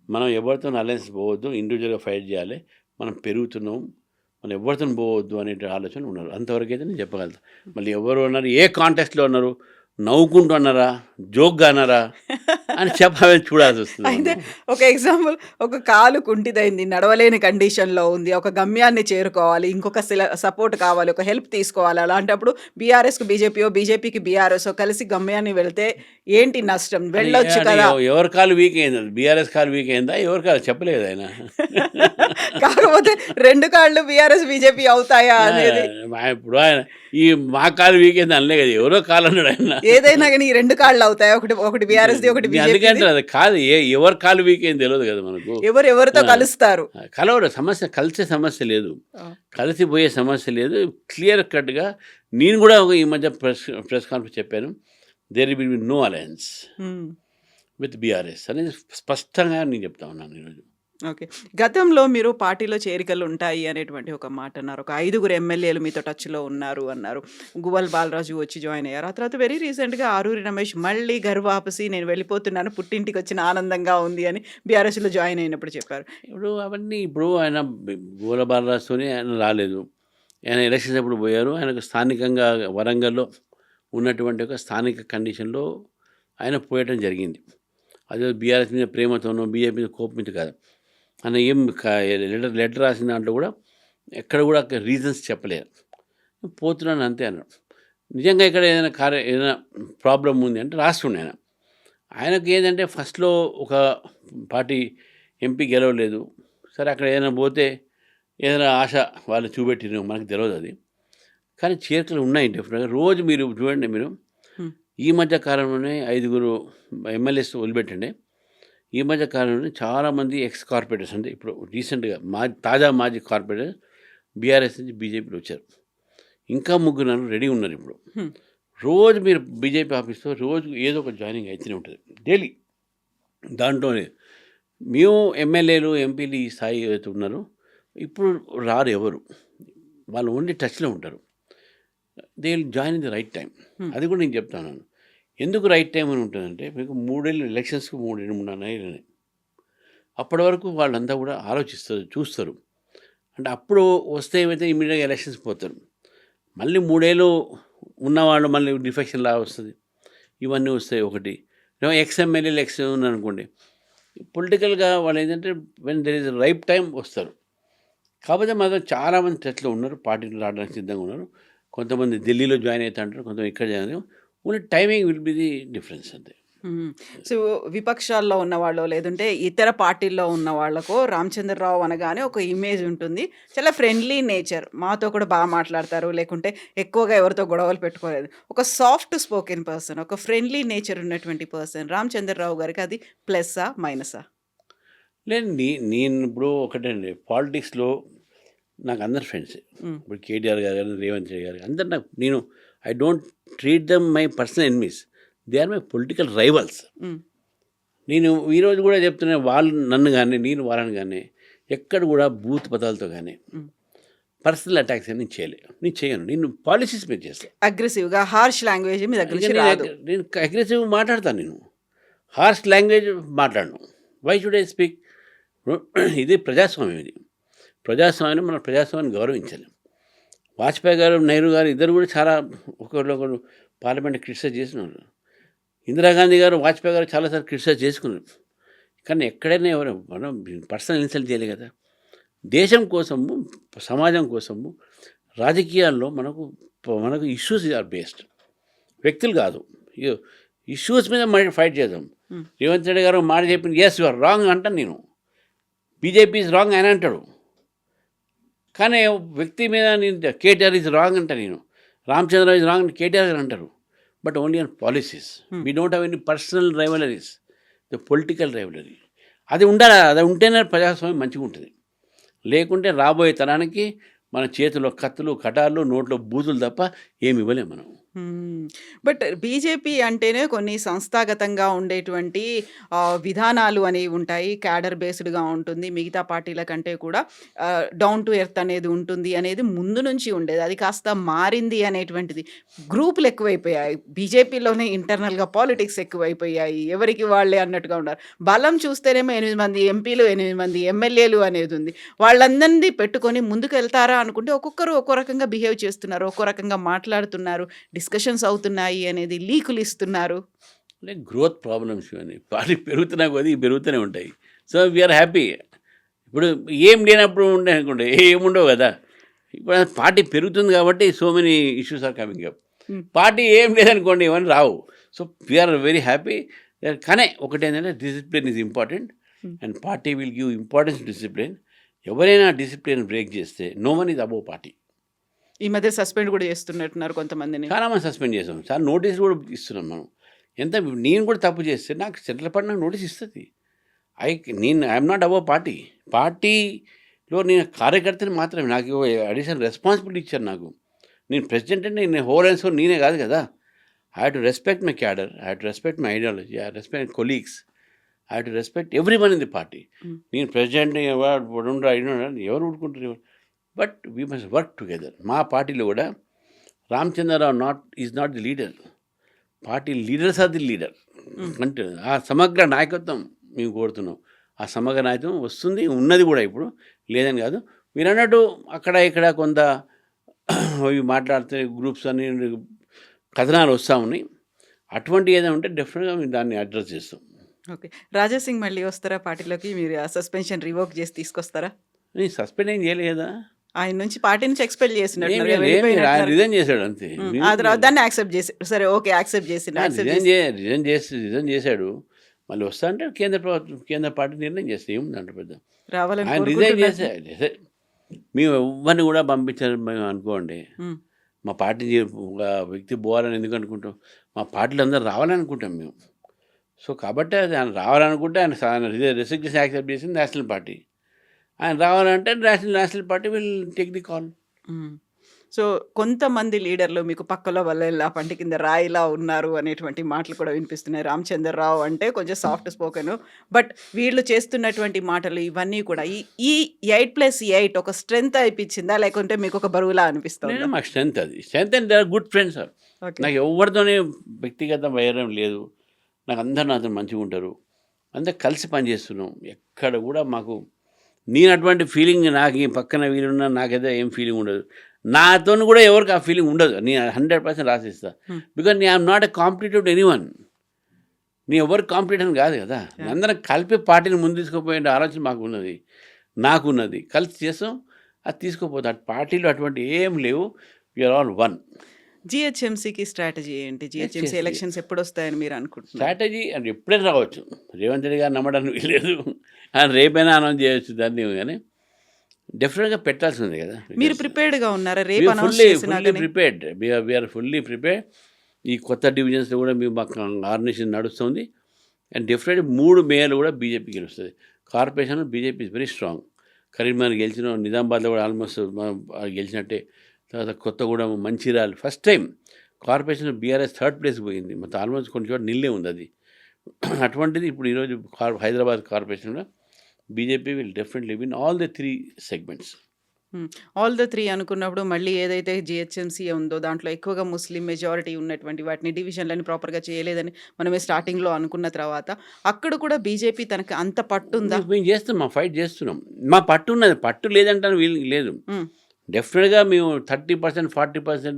మనం ఎవరితో అలయన్స్ పోవద్దు, ఇండివిజువల్గా ఫైట్ చేయాలి, మనం పెరుగుతున్నాం, మనం ఎవరితో పోవద్దు అనే ఆలోచన ఉన్నారు. అంతవరకు అయితే నేను చెప్పగలుగుతాను. మళ్ళీ ఎవరు ఉన్నారు, ఏ కాంటెక్స్ట్లో ఉన్నారు, నవ్వుకుంటూ అన్నారా, జోక్గా అన్నారా అని చెప్పాలని చూడాల్సి వస్తుంది. అయితే ఒక ఎగ్జాంపుల్, ఒక కాలు కుంటిదైంది, నడవలేని కండిషన్లో ఉంది, ఒక గమ్యాన్ని చేరుకోవాలి, ఇంకొక సపోర్ట్ కావాలి, ఒక హెల్ప్ తీసుకోవాలి. అలాంటప్పుడు బీఆర్ఎస్కు బీజేపీకి బీఆర్ఎస్ కలిసి గమ్యాన్ని వెళ్తే ఏంటి నష్టం? వెళ్ళొచ్చు కదా. ఎవరి కాలు వీక్ అయిందా? బీఆర్ఎస్ కాలు వీక్ అయిందా? ఎవరి కాలు చెప్పలేదు ఆయన. కాకపోతే రెండు కాళ్ళు బీఆర్ఎస్ బీజేపీ అవుతాయా అనేది ఇప్పుడు ఆయన ఈ మా కాలు వీక్ అయింది అనలే కదా, ఎవరో కాలు అన్నాడు ఆయన. ఏదైనా కానీ ఈ రెండు కాళ్ళు అవుతాయి, ఒకటి బీఆర్ఎస్ ఒకటి అందుకంటే అది కాదు, ఎవరి కాలు వీక్ అయింది తెలియదు కదా మనకు. ఎవరితో కలుస్తారు, కలవడం సమస్య, కలిసే సమస్య లేదు, కలిసిపోయే సమస్య లేదు. క్లియర్ కట్గా నేను కూడా ఈ మధ్య ప్రెస్ కాన్ఫరెన్స్ చెప్పాను, there will be no alliance with BRS అనేది స్పష్టంగా నేను చెప్తా ఉన్నాను ఈరోజు. ఓకే. గతంలో మీరు పార్టీలో చేరికలు ఉంటాయి అనేటువంటి ఒక మాట అన్నారు. ఒక 5గురు ఎమ్మెల్యేలు మీతో టచ్‌లో ఉన్నారు అన్నారు. గువ్వల బాలరాజు వచ్చి జాయిన్ అయ్యారు. ఆ తర్వాత వెరీ రీసెంట్‌గా ఆరూరి రమేష్ మళ్ళీ ఘర్ వాపసి నేను వెళ్ళిపోతున్నాను, పుట్టింటికి వచ్చిన ఆనందంగా ఉంది అని బీఆర్ఎస్‌లో జాయిన్ అయినప్పుడు చెప్పారు. ఇప్పుడు ఆయన గోల బాలరాజుతోనే ఆయన రాలేదు. ఆయన ఎలక్షన్స్ అప్పుడు పోయారు. ఆయనకు స్థానికంగా వరంగల్లో ఉన్నటువంటి ఒక స్థానిక కండిషన్లో ఆయన పోయటం జరిగింది. అదే బీఆర్ఎస్ మీద ప్రేమతోనో బీజేపీ మీద కోపం మీద కాదు. ఆయన ఏం లెటర్ రాసిన దాంట్లో కూడా ఎక్కడ కూడా రీజన్స్ చెప్పలేరు, పోతున్నాను అంతే అన్నాడు. నిజంగా ఇక్కడ ఏదైనా ప్రాబ్లం ఉంది అంటే రాస్తుండే ఆయనకు ఏంటంటే ఫస్ట్లో ఒక పార్టీ ఎంపీ గెలవలేదు, సరే అక్కడ ఏదైనా పోతే ఏదైనా ఆశ వాళ్ళు చూపెట్టిన మనకు తెలియదు అది, కానీ చేరికలు ఉన్నాయి డెఫినెట్గా. రోజు మీరు చూడండి, మీరు ఈ మధ్య కాలంలోనే 5గురు ఎమ్మెల్యేస్ వదిలిపెట్టండి, ఈ మధ్య కాలంలోనే చాలామంది ఎక్స్ కార్పొరేటర్స్ అంటే ఇప్పుడు రీసెంట్గా తాజా మాజీ కార్పొరేటర్స్ బీఆర్ఎస్ నుంచి బీజేపీలో వచ్చారు. ఇంకా 3 రెడీ ఉన్నారు. ఇప్పుడు రోజు మీరు బీజేపీ ఆఫీస్లో రోజు ఏదో ఒక జాయినింగ్ అయితేనే ఉంటుంది డైలీ. దాంట్లోనే మేము ఎమ్మెల్యేలు ఎంపీలు ఈ స్థాయి ఏదైతే ఉన్నారో ఇప్పుడు రారు ఎవరు, వాళ్ళు ఓన్లీ టచ్లో ఉంటారు. They will join in the right time. అది కూడా నేను చెప్తాను. ఎందుకు రైట్ టైం అని ఉంటుందంటే మీకు 3 ఏళ్ళు ఎలక్షన్స్కి 3.5 ఏళ్ళు అప్పటి వరకు వాళ్ళంతా కూడా ఆలోచిస్తారు, చూస్తారు. అంటే అప్పుడు వస్తే ఏమైతే ఇమీడియట్గా ఎలక్షన్స్ పోతారు. మళ్ళీ 3 ఏళ్ళు ఉన్నవాళ్ళు మళ్ళీ డిఫెక్షన్ లా వస్తుంది, ఇవన్నీ వస్తాయి. ఒకటి ఎక్స్ ఎమ్మెల్యేలు ఎక్స్ ఉన్నారనుకోండి, పొలిటికల్గా వాళ్ళు ఏంటంటే when there is right time వస్తారు. కాకపోతే మాత్రం చాలామంది టచ్లో ఉన్నారు, పార్టీలో రావడానికి సిద్ధంగా ఉన్నారు. కొంతమంది ఢిల్లీలో జాయిన్ అవుతా అంటారు, కొంతమంది ఇక్కడ జాయిన్ అవుతారు. Only timing will be the difference అంతే. సో విపక్షాల్లో ఉన్నవాళ్ళు లేదంటే ఇతర పార్టీల్లో ఉన్న వాళ్ళకు రామచంద్రరావు అనగానే ఒక ఇమేజ్ ఉంటుంది, చాలా ఫ్రెండ్లీ నేచర్, మాతో కూడా బాగా మాట్లాడతారు, లేకుంటే ఎక్కువగా ఎవరితో గొడవలు పెట్టుకోలేదు, ఒక సాఫ్ట్ స్పోకెన్ పర్సన్, ఒక ఫ్రెండ్లీ నేచర్ ఉన్నటువంటి పర్సన్ రామచంద్రరావు గారికి. అది ప్లస్సా మైనసా? లేదు, నేను ఇప్పుడు ఒకటండి, పాలిటిక్స్లో నాకు అందరు ఫ్రెండ్స్. ఇప్పుడు కేటీఆర్ గారు కానీ రేవంత్ రెడ్డి గారు అందరు నాకు, I don't treat them my personal enemies, they are my political rivals. నేను ఈరోజు కూడా చెప్తున్నా, వాళ్ళు నన్ను కానీ నేను వాళ్ళని కానీ ఎక్కడ కూడా బూత్ పదాలతో కానీ పర్సనల్ అటాక్స్ అని నేను చేయను. నేను పాలసీస్ మీద చేస్తాను. అగ్రెసివ్గా హార్ష్ లాంగ్వేజ్ మీద నేను అగ్రెసివ్ మాట్లాడతాను, నేను హార్ష్ లాంగ్వేజ్ మాట్లాడను. Why should I speak? ఇది ప్రజాస్వామ్యం, ఇది ప్రజాస్వామ్యం. మన ప్రజాస్వామ్యాన్ని గౌరవించాలి. వాజ్పేయి గారు, నెహ్రూ గారు ఇద్దరు కూడా చాలా ఒకరు పార్లమెంట్ క్రిటిసైజ్ చేసినారు. ఇందిరాగాంధీ గారు, వాజ్పేయి గారు చాలాసార్లు క్రిటిసైజ్ చేసుకున్నారు. కానీ ఎక్కడైనా ఎవరు మనం పర్సనల్ ఇన్సల్ట్ చేయలేదు కదా. దేశం కోసము, సమాజం కోసము, రాజకీయాల్లో మనకు ఇష్యూస్ ఆర్ బేస్డ్, వ్యక్తులు కాదు. ఇష్యూస్ మీద మనం ఫైట్ చేద్దాం. రేవంత్ రెడ్డి గారు మాట చెప్పింది, ఎస్ యు ఆర్ రాంగ్ అంటాను నేను, బీజేపీ ఈజ్ రాంగ్ అని అంటాడు. కానీ వ్యక్తి మీద నేను కేటీఆర్ ఈజ్ రాంగ్ అంట, నేను రామచంద్ర ఈజ్ రాంగ్ కేటీఆర్ గారు అంటారు. But only on policies. We don't have any personal rivalries, the political rivalry. అది ఉండాలి. అది ఉంటేనే ప్రజాస్వామ్యం మంచిగా ఉంటుంది. లేకుంటే రాబోయే తరానికి మన చేతిలో కత్తులు, కటార్లు, నోట్లో బూతులు తప్ప ఏమి ఇవ్వలేము మనం. బట్ బీజేపీ అంటేనే కొన్ని సంస్థాగతంగా ఉండేటువంటి విధానాలు అనేవి ఉంటాయి, క్యాడర్ బేస్డ్గా ఉంటుంది, మిగతా పార్టీల కంటే కూడా డౌన్ టు ఎర్త్ అనేది ఉంటుంది అనేది ముందు నుంచి ఉండేది. అది కాస్త మారింది అనేటువంటిది. గ్రూపులు ఎక్కువైపోయాయి బీజేపీలోనే, ఇంటర్నల్గా పాలిటిక్స్ ఎక్కువైపోయాయి, ఎవరికి వాళ్ళే అన్నట్టుగా ఉన్నారు. బలం చూస్తేనేమో 8 మంది ఎంపీలు, 8 మంది ఎమ్మెల్యేలు అనేది ఉంది. వాళ్ళందరినీ పెట్టుకొని ముందుకు వెళ్తారా అనుకుంటే ఒక్కొక్కరు ఒక్కో రకంగా బిహేవ్ చేస్తున్నారు, ఒక్కో రకంగా మాట్లాడుతున్నారు, డిస్కషన్స్ అవుతున్నాయి అనేది లీకులు ఇస్తున్నారు. అంటే గ్రోత్ ప్రాబ్లమ్స్ ఇవన్నీ పార్టీ పెరుగుతున్నా కొద్దీ పెరుగుతూనే ఉంటాయి. So we're happy. ఇప్పుడు ఏం లేనప్పుడు ఉండే అనుకోండి, ఏముండవు కదా. ఇప్పుడు పార్టీ పెరుగుతుంది కాబట్టి so many issues are coming up. Party ఏం లేదనుకోండి, ఇవన్నీ రావు. So we are very happy. కానీ ఒకటేంటంటే discipline is important and party will give importance discipline. ఎవరైనా డిసిప్లిన్ బ్రేక్ చేస్తే no one is above party. ఈ మధ్య సస్పెండ్ కూడా చేస్తున్నట్టున్నారు కొంతమందిని. చాలామంది సస్పెండ్ చేస్తాం సార్, నోటీసులు కూడా ఇస్తున్నాం మనం. నేను కూడా తప్పు చేస్తే నాకు సెంట్రల్ పార్టీ నాకు నోటీస్ ఇస్తుంది. I'm not above party. పార్టీలో నేను కార్యకర్తని మాత్రమే, నాకు అడిషనల్ రెస్పాన్సిబిలిటీ ఇచ్చారు నాకు. నేను ప్రెసిడెంట్ అంటే నేను హోల్ అండ్ సోల్ నేనే కాదు కదా. I have to respect my cadre, I have to respect my ideology, I respect colleagues, I have to respect every one in the party. నేను ప్రెసిడెంట్ ఎవరు ఊరుకుంటారు? But we must work together. మా పార్టీలో కూడా Ramachandra Rao is not the leader, party leaders are the leader. అంటే ఆ సమగ్ర నాయకత్వం మేము కోరుతున్నాం. ఆ సమగ్ర నాయకత్వం వస్తుంది, ఉన్నది కూడా ఇప్పుడు, లేదని కాదు. మీరు అన్నట్టు అక్కడ ఇక్కడ కొంత అవి మాట్లాడితే గ్రూప్స్ అన్ని కథనాలు వస్తూ ఉన్నాయి. అటువంటి ఏదైనా ఉంటే డెఫినెట్గా మేము దాన్ని అడ్రస్ చేస్తాం. ఓకే. రాజాసింగ్ మళ్ళీ వస్తారా పార్టీలోకి? మీరు ఆ సస్పెన్షన్ రివోక్ చేసి తీసుకొస్తారా? నేను సస్పెండ్ ఏం చేయలేదు కదా, ఆయన నుంచి పార్టీ నుంచి ఎక్స్పెల్ చేసినట్టు ఆయన రిజైన్ చేశాడు అంతే. దాన్ని యాక్సెప్ట్ చేసి సరే ఓకే యాక్సెప్ట్ చేసి రిజైన్ చేశాడు. మళ్ళీ వస్తా అంటే కేంద్ర పార్టీ నిర్ణయం చేస్తే ఏముంది అంటే పెద్ద. రావాలని ఆయన రిజైన్ చేసే మేము ఎవరిని కూడా పంపించారు మేము అనుకోండి. మా పార్టీ ఒక వ్యక్తి పోవాలని ఎందుకు అనుకుంటాం? మా పార్టీలో అందరూ రావాలనుకుంటాం మేము. సో కాబట్టి అది ఆయన రావాలనుకుంటే ఆయన రెసిగ్నేషన్ యాక్సెప్ట్ చేసింది నేషనల్ పార్టీ. ఆయన రావాలంటే national party will take the call. So కొంతమంది లీడర్లు మీకు పక్కలో వల్ల పంటి కింద రాయిలా ఉన్నారు అనేటువంటి మాటలు కూడా వినిపిస్తున్నాయి. రామచంద్రరావు అంటే కొంచెం సాఫ్ట్ స్పోకెన్, బట్ వీళ్ళు చేస్తున్నటువంటి మాటలు ఇవన్నీ కూడా ఈ 8+8 ఒక స్ట్రెంగ్త్ అయిపించిందా, లేకుంటే మీకు ఒక బరువులా అనిపిస్తుంది? మాకు strength and they are good friends. నాకు ఎవరితోనే వ్యక్తిగత వైరం లేదు. నాకు అందరు నాతో మంచిగా ఉంటారు, అందరు కలిసి పనిచేస్తున్నాం. ఎక్కడ కూడా మాకు నేను అటువంటి ఫీలింగ్ నాకు ఈ పక్కన వీలున్నా నాకైతే ఏం ఫీలింగ్ ఉండదు. నాతో కూడా ఎవరికి ఆ ఫీలింగ్ ఉండదు. నేను 100% రాసిస్తా. బికాజ్ నేను I'm not a competitive to anyone. నేను ఎవరికి కాంపిటేటివ్ కాదు కదా. అందరం కలిపి పార్టీని ముందు తీసుకుపోయే ఆలోచన నాకున్నది. కలిసి చేస్తాం, అది తీసుకోపోతాం. పార్టీలో అటువంటి ఏం లేవు. We are all one. జిహెచ్ఎంసీకి స్ట్రాటజీ ఏంటి? జిహెచ్ఎంసీ ఎలక్షన్స్ ఎప్పుడు వస్తాయని మీరు అనుకుంటున్నారు? స్ట్రాటజీ అంటే ఎప్పుడైనా రావచ్చు. రేవంత్ రెడ్డి గారు నమ్మడానికి లేదు. ఆయన రేపైనా అనౌన్స్ చేయొచ్చు దాన్ని, కానీ డెఫినెట్గా పెట్టాల్సి ఉంది కదా. మీరు ప్రిపేర్డ్గా ఉన్నారా? రేపు వీఆర్ ఫుల్లీ ప్రిపేర్డ్. ఈ కొత్త డివిజన్స్లో కూడా మేము మాకు ఆర్గనైజేషన్ నడుస్తుంది. అండ్ డెఫినెట్గా 3 మేయర్లు కూడా బీజేపీ గెలుస్తుంది. కార్పొరేషన్లో BJP is very strong. Karimnagar గెలిచిన, నిజామాబాద్లో కూడా ఆల్మోస్ట్ గెలిచినట్టే. తర్వాత Kothagudem, Mancherial first time corporation BRS 3rd ప్లేస్కి పోయింది. మొత్తం ఆల్మోస్ట్ కొన్ని చోట్ల నిల్లే ఉంది అది. అటువంటిది ఇప్పుడు ఈరోజు హైదరాబాద్ కార్పొరేషన్లో BJP will definitely win all the 3 segments. All the 3 అనుకున్నప్పుడు మళ్ళీ ఏదైతే జిహెచ్ఎంసీ ఉందో దాంట్లో ఎక్కువగా ముస్లిం మెజారిటీ ఉన్నటువంటి వాటిని డివిజన్లని ప్రాపర్గా చేయలేదని మనమే స్టార్టింగ్లో అనుకున్న తర్వాత అక్కడ కూడా బీజేపీ తనకి అంత పట్టు ఉందా? మేము చేస్తున్నాం, ఫైట్ చేస్తున్నాం. మా పట్టు ఉన్నది, పట్టు లేదంటే వీళ్ళు లేదు. డెఫినెట్గా మేము 30%, 40%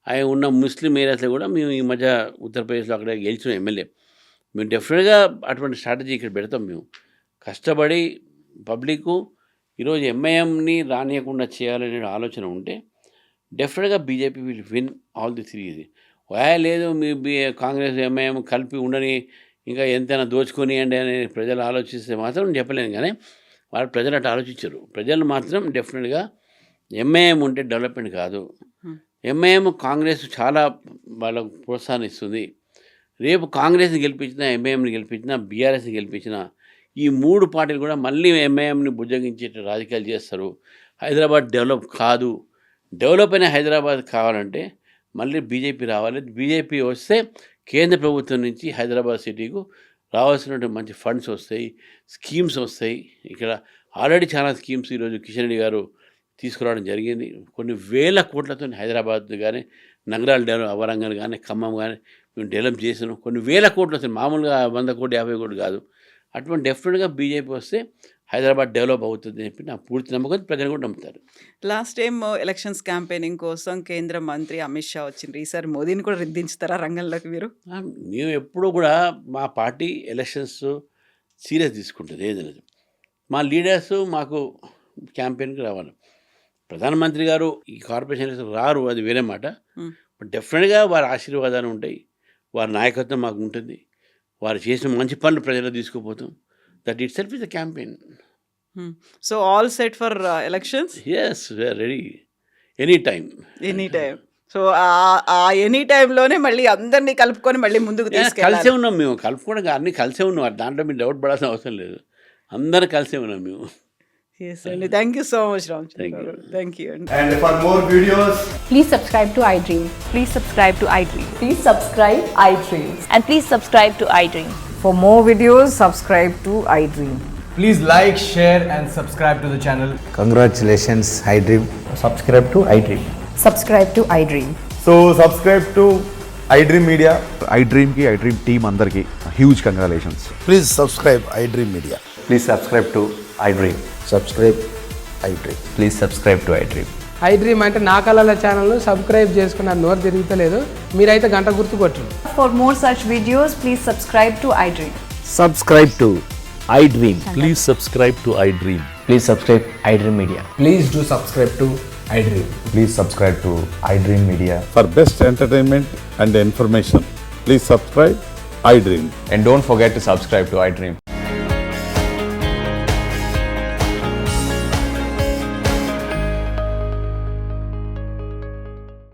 అవి ఉన్న ముస్లిం ఏరియాస్లో కూడా మేము ఈ మధ్య ఉత్తరప్రదేశ్లో అక్కడ గెలిచిన ఎమ్మెల్యే. మేము డెఫినెట్గా అటువంటి స్ట్రాటజీ ఇక్కడ పెడతాం. మేము కష్టపడి పబ్లిక్ ఈరోజు ఎంఐఎంని రానియకుండా చేయాలనే ఆలోచన ఉంటే డెఫినెట్గా BJP will win all the 3. ఇది లేదు మీ కాంగ్రెస్ ఎంఐఎం కలిపి ఉండని ఇంకా ఎంతైనా దోచుకొనియండి అని ప్రజలు ఆలోచిస్తే మాత్రం చెప్పలేను. కానీ వాళ్ళు ప్రజలు అట్లా ఆలోచించరు. ప్రజలు మాత్రం డెఫినెట్గా ఎంఐఎం ఉంటే డెవలప్మెంట్ కాదు. ఎంఐఎం కాంగ్రెస్ చాలా వాళ్ళకు ప్రోత్సాహాన్ని రేపు కాంగ్రెస్ని గెలిపించినా, ఎంఐఎంని గెలిపించినా, బీఆర్ఎస్ని గెలిపించినా ఈ 3 పార్టీలు కూడా మళ్ళీ ఎంఐఎంని బుజ్జగించే రాజకీయాలు చేస్తారు. హైదరాబాద్ డెవలప్ కాదు. డెవలప్ అయిన హైదరాబాద్ కావాలంటే మళ్ళీ బీజేపీ రావాలి. బీజేపీ వస్తే కేంద్ర ప్రభుత్వం నుంచి హైదరాబాద్ సిటీకు రావాల్సినటువంటి మంచి ఫండ్స్ వస్తాయి, స్కీమ్స్ వస్తాయి. ఇక్కడ ఆల్రెడీ చాలా స్కీమ్స్ ఈరోజు కిషన్ రెడ్డి గారు తీసుకురావడం జరిగింది. కొన్ని వేల కోట్లతో హైదరాబాద్ కానీ, నగరాలు డెవలప్, వరంగల్ కానీ, ఖమ్మం కానీ మేము డెవలప్ చేసినాం. కొన్ని వేల కోట్లు వస్తాయి, మామూలుగా 100 కోట్లు 50 కోట్లు కాదు. అటువంటి డెఫినెట్గా బీజేపీ వస్తే హైదరాబాద్ డెవలప్ అవుతుంది అని చెప్పి నా పూర్తి నమ్మకం, ప్రజలు కూడా నమ్ముతారు. లాస్ట్ టైం ఎలక్షన్స్ క్యాంపెయినింగ్ కోసం కేంద్ర మంత్రి అమిత్ షా వచ్చిండ్రు. ఈసారి మోదీని కూడా దించుతారా రంగంలోకి మీరు? మేము ఎప్పుడూ కూడా మా పార్టీ ఎలక్షన్స్ సీరియస్ తీసుకుంటుంది. ఏదైనా మా లీడర్స్ మాకు క్యాంపెయిన్కి రావాలి. ప్రధానమంత్రి గారు ఈ కార్పొరేషన్ రారు, అది వేరే మాట. బట్ డెఫినెట్గా వారి ఆశీర్వాదాలు ఉంటాయి, వారి నాయకత్వం మాకు ఉంటుంది. వారు చేసిన మంచి పనులు ప్రజలు తీసుకుపోతాం. That itself is a campaign. So all set for elections? Yes, we are ready any time. So ఆ ఎనీ టైంలోనే మళ్ళీ అందరినీ కలుపుకొని మళ్ళీ ముందుకు కలిసే ఉన్నాం మేము. కలుపుకోవడం అన్నీ కలిసే ఉన్నాం. దాంట్లో మీరు డౌట్ పడాల్సిన అవసరం లేదు. అందరూ కలిసే ఉన్నాం మేము. ఎస్ అండి. Thank you so much Ramachandra Thank you. గారు. థ్యాంక్ యూ అండి. And for more videos, Please subscribe to iDream. Please subscribe to iDream. Please subscribe iDream. And please subscribe to iDream. For more videos, subscribe to iDream. please like, share, and subscribe to the channel. Congratulations, iDream. Subscribe to iDream. Subscribe to iDream. So subscribe to iDream Media. iDream ki iDream team అందరికి huge congratulations. Please subscribe iDream Media. Please subscribe to iDream. Subscribe iDream. Please subscribe to iDream. iDream అంటే నా కళల ఛానల్ను subscribe చేసుకున్న నోరు తిరుగుతలేదు, మీరైతే గంట గుర్తు కొట్టండి. For more such videos, please subscribe to iDream. Subscribe to iDream. Please subscribe to iDream. Please subscribe iDream Media. Please do subscribe to iDream. Please subscribe to iDream Media. For best entertainment and information, please subscribe iDream. And don't forget to subscribe to iDream.